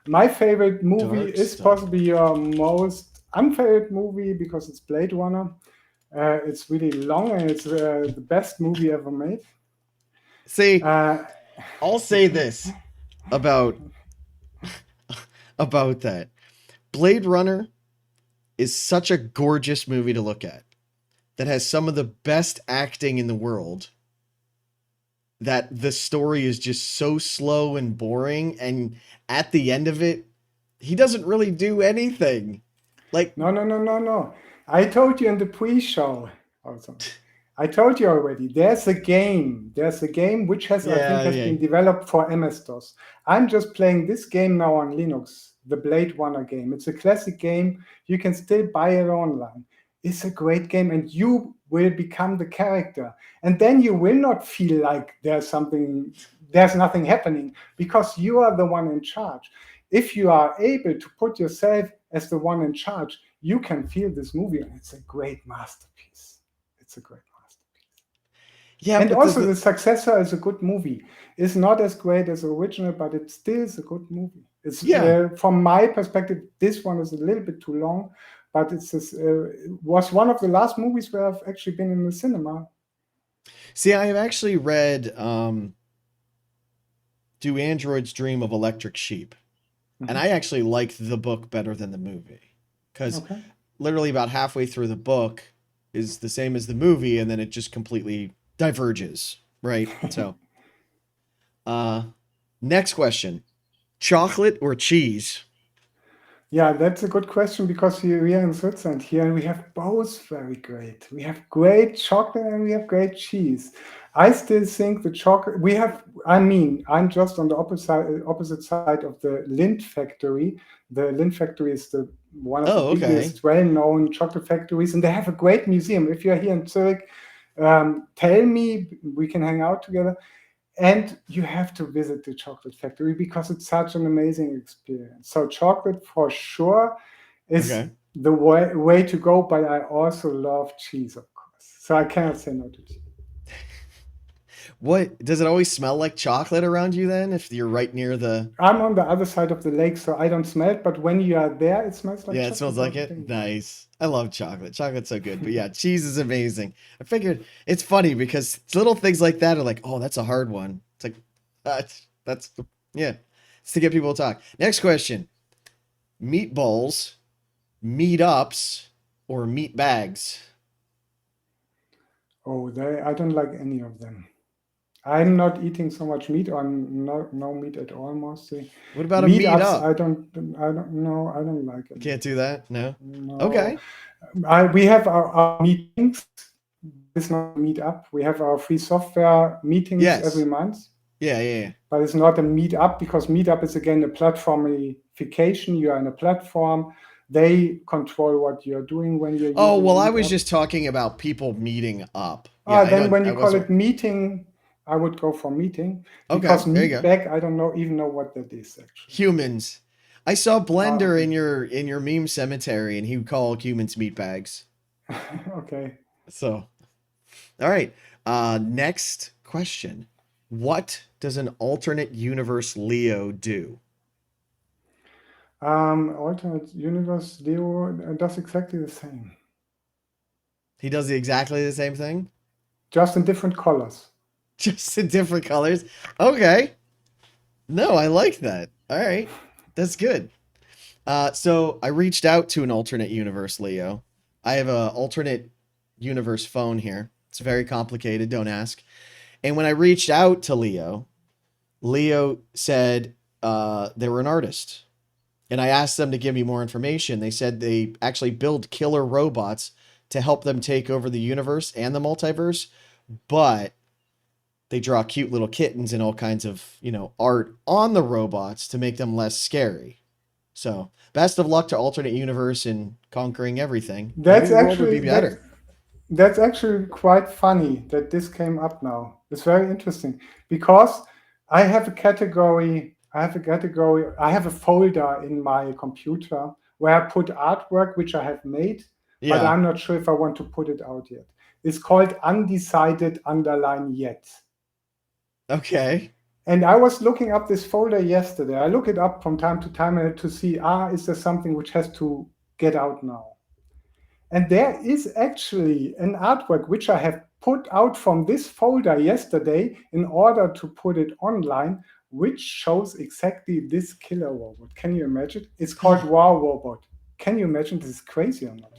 My favorite movie Dark is Star. possibly your most unfavorite movie because it's Blade Runner. It's really long and it's the best movie ever made. See, I'll say this about about that. Blade Runner is such a gorgeous movie to look at that has some of the best acting in the world that the story is just so slow and boring and at the end of it he doesn't really do anything. Like No. I told you in the pre-show also. I told you already. There's a game. There's a game which has, I think, has yeah. been developed for MS-DOS. I'm just playing this game now on Linux, the Blade Runner game. It's a classic game. You can still buy it online. It's a great game, and you will become the character. And then you will not feel like there's nothing happening because you are the one in charge. If you are able to put yourself as the one in charge, you can feel this movie, and it's a great masterpiece. It's a great masterpiece. Yeah, And but also, the successor is a good movie. It's not as great as the original, but it still is a good movie. It's from my perspective, this one is a little bit too long, but it was one of the last movies where I've actually been in the cinema. See, I have actually read Do Androids Dream of Electric Sheep? and I actually liked the book better than the movie because Okay. literally about halfway through the book is the same as the movie, and then it just completely diverges, right? So, uh, next question: chocolate or cheese? Yeah, that's a good question because we are in Switzerland here and we have both very great. We have great chocolate and we have great cheese. I still think the chocolate we have, I mean, I'm just on the opposite side of the Lindt factory. The Lindt factory is the one of the Oh, okay. biggest, well-known chocolate factories, and they have a great museum. If you're here in Zurich, tell me, we can hang out together. And you have to visit the chocolate factory because it's such an amazing experience. So chocolate for sure is Okay. the way to go, but I also love cheese, of course. So I cannot say no to cheese. What does it always smell like chocolate around you then if you're right near the I'm on the other side of the lake, so I don't smell it, but when you are there, it smells like Yeah, it smells chocolate like all the it. day. Nice. I love chocolate. Chocolate's so good. But yeah, cheese is amazing. I figured it's funny because little things like that are like, oh, that's a hard one. It's like that's yeah. It's to get people to talk. Next question. Meatballs, meetups, or meat bags? Oh, I don't like any of them. I'm not eating so much meat or no meat at all mostly. What about a Meetups, meetup? I don't know. I don't like You it. can't do that? No. No, Okay. we have our meetings. It's not a meetup. We have our free software meetings every Yes. month, Yeah, yeah, yeah. but it's not a meetup because meetup is again a platformification. You are in a platform. They control what you're doing when you're Oh, using well, I was meetup. just talking about people meeting up. Yeah, I Then don't when I you call wasn't it meeting, I would go for meeting Okay, because there you go. meet back, I don't know even know what that is actually. Humans. I saw Blender Okay. in your meme cemetery, and he would call humans meatbags. Okay. So, all right. Next question: what does an alternate universe Leo do? Alternate universe, Leo does exactly the same, He does exactly the same thing, just in different colors. just in different colors. Okay. No, I like that. All right, that's good. So I reached out to an alternate universe Leo. I have a alternate universe phone here. It's very complicated. Don't ask. And when I reached out to Leo, Leo said they were an artist. And I asked them to give me more information. They said they actually build killer robots to help them take over the universe and the multiverse, but they draw cute little kittens and all kinds of, art on the robots to make them less scary. So, best of luck to alternate universe and conquering everything. Maybe That's the world would be actually that better. that's actually quite funny that this came up now. It's very interesting because I have a folder in my computer where I put artwork which I have made, but Yeah. I'm not sure if I want to put it out yet. It's called undecided underline yet. Okay. And I was looking up this folder yesterday. I look it up from time to time to see, is there something which has to get out now? And there is actually an artwork which I have put out from this folder yesterday in order to put it online, which shows exactly this killer robot. Can you imagine? It's called Wow Robot. Can you imagine this is crazy or not?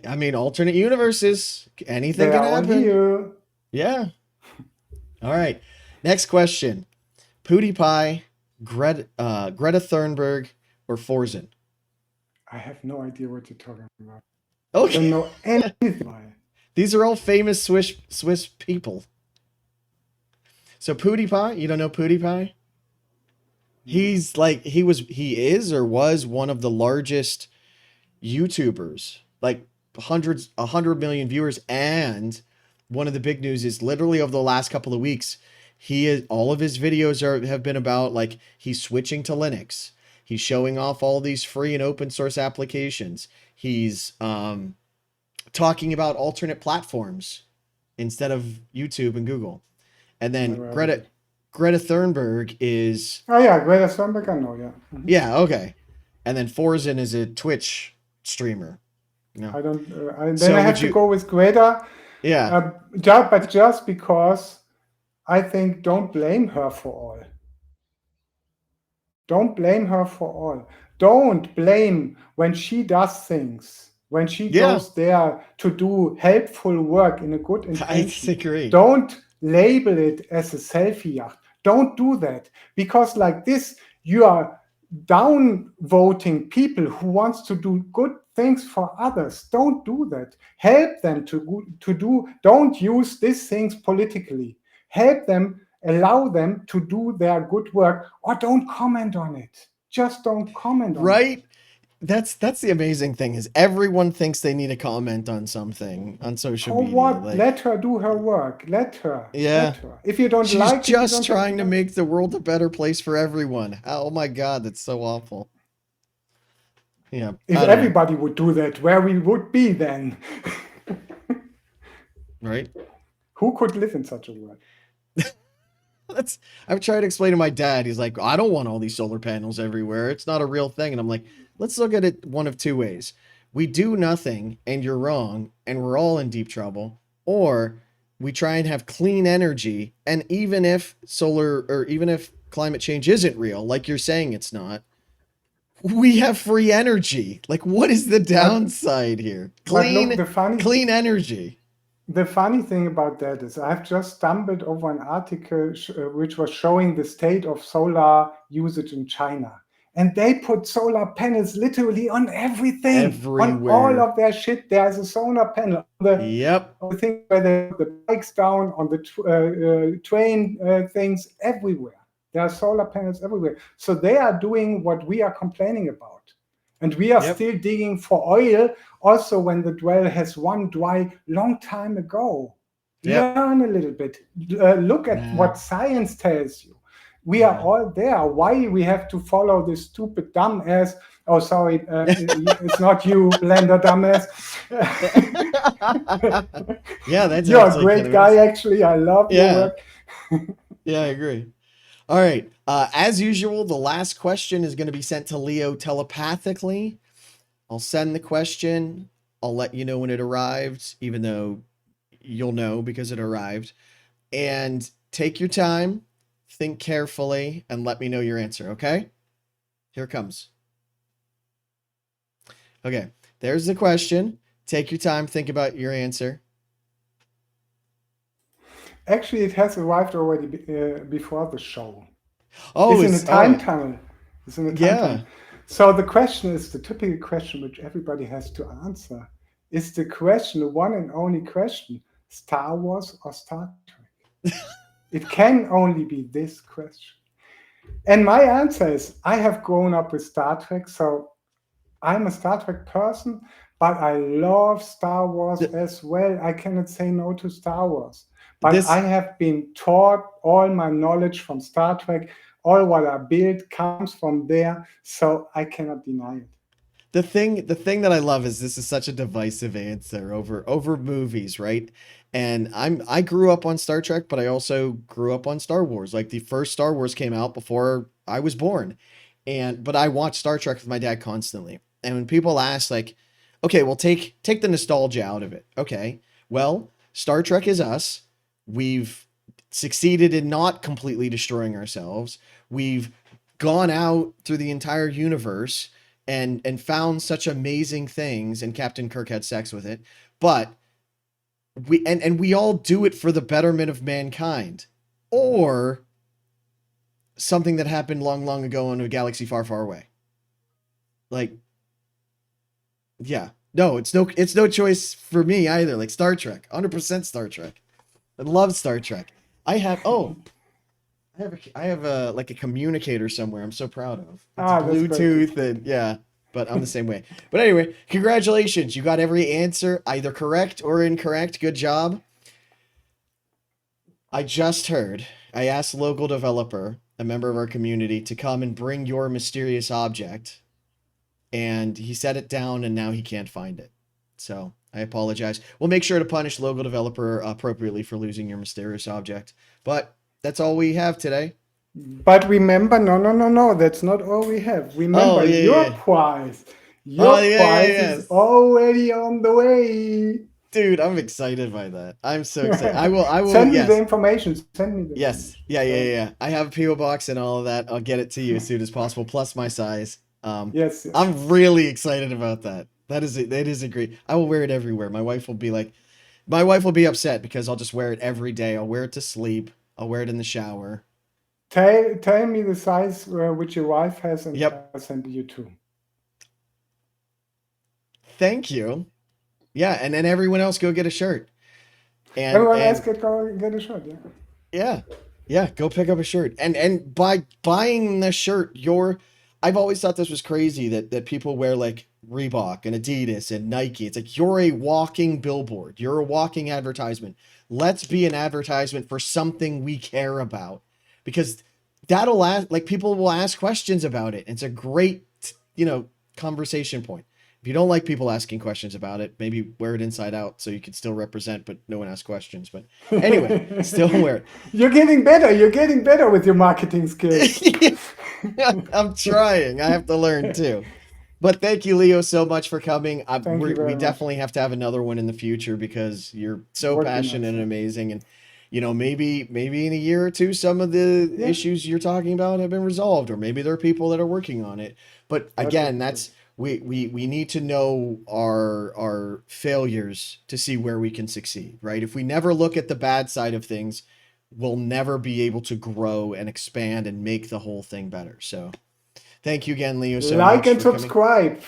I mean, alternate universes. Anything They can are all happen. here. Yeah. All right. Next question. PewDiePie, Greta Thunberg, or Forzen? I have no idea what you're talking about. I Okay. don't know anything about it. These are all famous Swiss people. So PewDiePie, you don't know PewDiePie? No. He is or was one of the largest YouTubers, like 100 million viewers. And one of the big news is literally over the last couple of weeks, all of his videos have been about like he's switching to Linux. He's showing off all these free and open source applications. He's talking about alternate platforms instead of YouTube and Google. And then Never heard of Greta it. Greta Thunberg is Oh yeah, Greta Thunberg, I know, yeah. yeah, okay. And then Forzen is a Twitch streamer. No. I don't. Then So I would have to you go with Greta, Yeah. but just because I think don't blame her for all. Don't blame her for all. Don't blame when she does things, when she Yeah, goes there to do helpful work in a good I intention. agree. Don't label it as a selfie yacht. Don't do that, because like this, you are downvoting people who wants to do good things for others. Don't do that. Help them to do. Don't use these things politically. Help them, allow them to do their good work, or don't comment on it. Just don't comment on it. Right? That's the amazing thing is everyone thinks they need to comment on something on social For media. what? Like, Let her do her work. Let her. yeah, Let her. If you don't she's like it, you just don't have to trying to like it. make the world a better place for everyone. Oh my God, that's so awful. Yeah, If I don't know. everybody would do that, where we would be then? Right? Who could live in such a world? That's I've tried to explain to my dad. He's like, I don't want all these solar panels everywhere. It's not a real thing. And I'm like, let's look at it one of two ways. We do nothing and you're wrong and we're all in deep trouble. Or we try and have clean energy. And even if solar or even if climate change isn't real, like you're saying it's not, we have free energy. Like, what is the But downside here? but look, Clean energy. the funny thing about that is I've just stumbled over an article which was showing the state of solar usage in China. And they put solar panels literally on everything, on all Everywhere. of their shit. There's a solar panel Yep. on the thing where they put the bikes down, on the train things, everywhere. There are solar panels everywhere. So they are doing what we are complaining about. And we are Yep. still digging for oil, also when the well has run dry long time ago. Yep. Learn a little bit. Look at Nah. what science tells you. We are Yeah. all there. Why we have to follow this stupid dumbass? Oh, sorry, it's not you, Blender dumbass. Yeah, that's You're a actually kind great of guy, is. actually. I love your Yeah. work. Yeah, I agree. All right. As usual, the last question is going to be sent to Leo telepathically. I'll send the question. I'll let you know when it arrives, even though you'll know because it arrived. And take your time, think carefully, and let me know your answer, okay? Here it comes. Okay, there's the question. Take your time, think about your answer. Actually, it has arrived already before the show. Oh, It's in a it's time tunnel. It's in a time tunnel. yeah. So the question is the typical question which everybody has to answer. Is the question, the one and only question, Star Wars or Star Trek? It can only be this question. And my answer is I have grown up with Star Trek, so I'm a Star Trek person, but I love Star Wars Th- as well. I cannot say no to Star Wars. But I This have been taught all my knowledge from Star Trek. All what I build comes from there, so I cannot deny it. the thing that I love is this is such a divisive answer over movies, right? And I grew up on Star Trek, but I also grew up on Star Wars. Like the first Star Wars came out before I was born. And but I watched Star Trek with my dad constantly. And when people ask like, okay, well take the nostalgia out of it. Okay. Well, Star Trek is us. We've succeeded in not completely destroying ourselves. We've gone out through the entire universe and found such amazing things and Captain Kirk had sex with it. But we all do it for the betterment of mankind. Or something that happened long, long ago in a galaxy far, far away. Like, yeah. No, it's no choice for me either. Like Star Trek. 100% Star Trek. I love Star Trek. I have I have a like a communicator somewhere I'm so proud of. It's That's great. Bluetooth and yeah, but I'm the same way. But anyway, congratulations. You got every answer either correct or incorrect. Good job. I just heard. I asked a local developer, a member of our community, to come and bring your mysterious object, and he set it down, and now he can't find it. So I apologize. We'll make sure to punish local developer appropriately for losing your mysterious object. But that's all we have today. But remember, no, no, no, no, that's not all we have. Oh Remember yeah, your yeah. prize. Oh Your yeah, yeah, prize is yes. already on the way. Dude, I'm excited by that. I'm so excited. I will, Send me the yes. information. Send me the Yes. information. Yeah, yeah, yeah, So yeah. I have a PO box and all of that. I'll get it to you as soon as possible, plus my size. yes, yes. I'm really excited about that. That is a great. I will wear it everywhere. My wife will be upset because I'll just wear it every day. I'll wear it to sleep. I'll wear it in the shower. Tell me the size which your wife has, and Yep. I'll send you two. Thank you. Yeah, and then everyone else go get a shirt. Everyone else And get go get a shot. Yeah. yeah. Yeah, go pick up a shirt. And by buying the shirt, I've always thought this was crazy that people wear like Reebok and Adidas and Nike. It's like you're a walking billboard. You're a walking advertisement. Let's be an advertisement for something we care about. Because that'll ask, like people will ask questions about it. It's a great, conversation point. If you don't like people asking questions about it, maybe wear it inside out so you can still represent, but no one asks questions. But anyway, still wear it. You're getting better. You're getting better with your marketing skills. I'm trying. I have to learn too. But thank you, Leo, so much for coming. Thank you We very much. definitely have to have another one in the future because you're so Would be passionate nice. and Yeah. amazing. And maybe in a year or two, some of the Yeah, issues you're talking about have been resolved, or maybe there are people that are working on it. But that would again, be great. that's we need to know our failures to see where we can succeed, right? If we never look at the bad side of things, we'll never be able to grow and expand and make the whole thing better. So thank you again, Leo, so Like much and for coming. subscribe.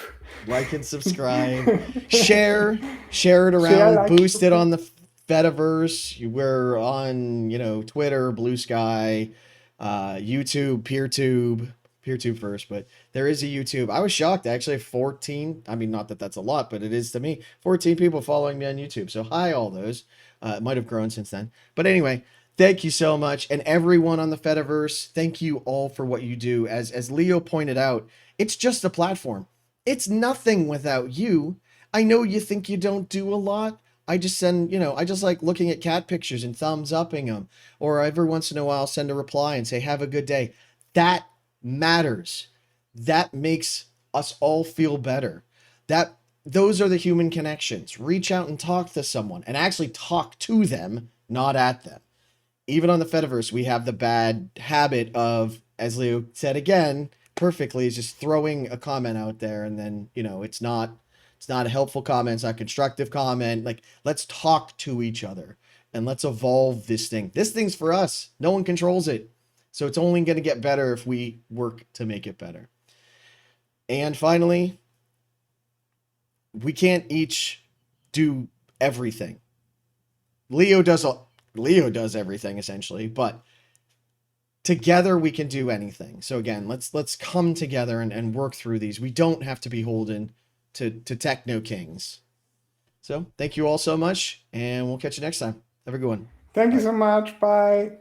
Like and subscribe. Share it Share, around, like, boost it subscribe. on the Fediverse. We're on, Twitter, Blue Sky, YouTube, PeerTube first, but there is a YouTube. I was shocked actually. 14. I mean, not that that's a lot, but it is to me. 14 people following me on YouTube. So hi, all those. It might have grown since then. But anyway, thank you so much, and everyone on the Fediverse. Thank you all for what you do. As Leo pointed out, it's just a platform. It's nothing without you. I know you think you don't do a lot. I just send, I just like looking at cat pictures and thumbs upping them. Or every once in a while, send a reply and say, have a good day. That matters. That makes us all feel better. Those are the human connections. Reach out and talk to someone and actually talk to them, not at them. Even on the Fediverse, we have the bad habit of, as Leo said again, perfectly, is just throwing a comment out there, and then it's not a helpful comment, it's not a constructive comment. Like, let's talk to each other and let's evolve this thing. This thing's for us. No one controls it. So it's only going to get better if we work to make it better. And finally, we can't each do everything. Leo does everything essentially, but together we can do anything. So again, let's come together and work through these. We don't have to be beholden to techno kings. So thank you all so much, and we'll catch you next time. Have a good one. Thank you Bye. so much. Bye.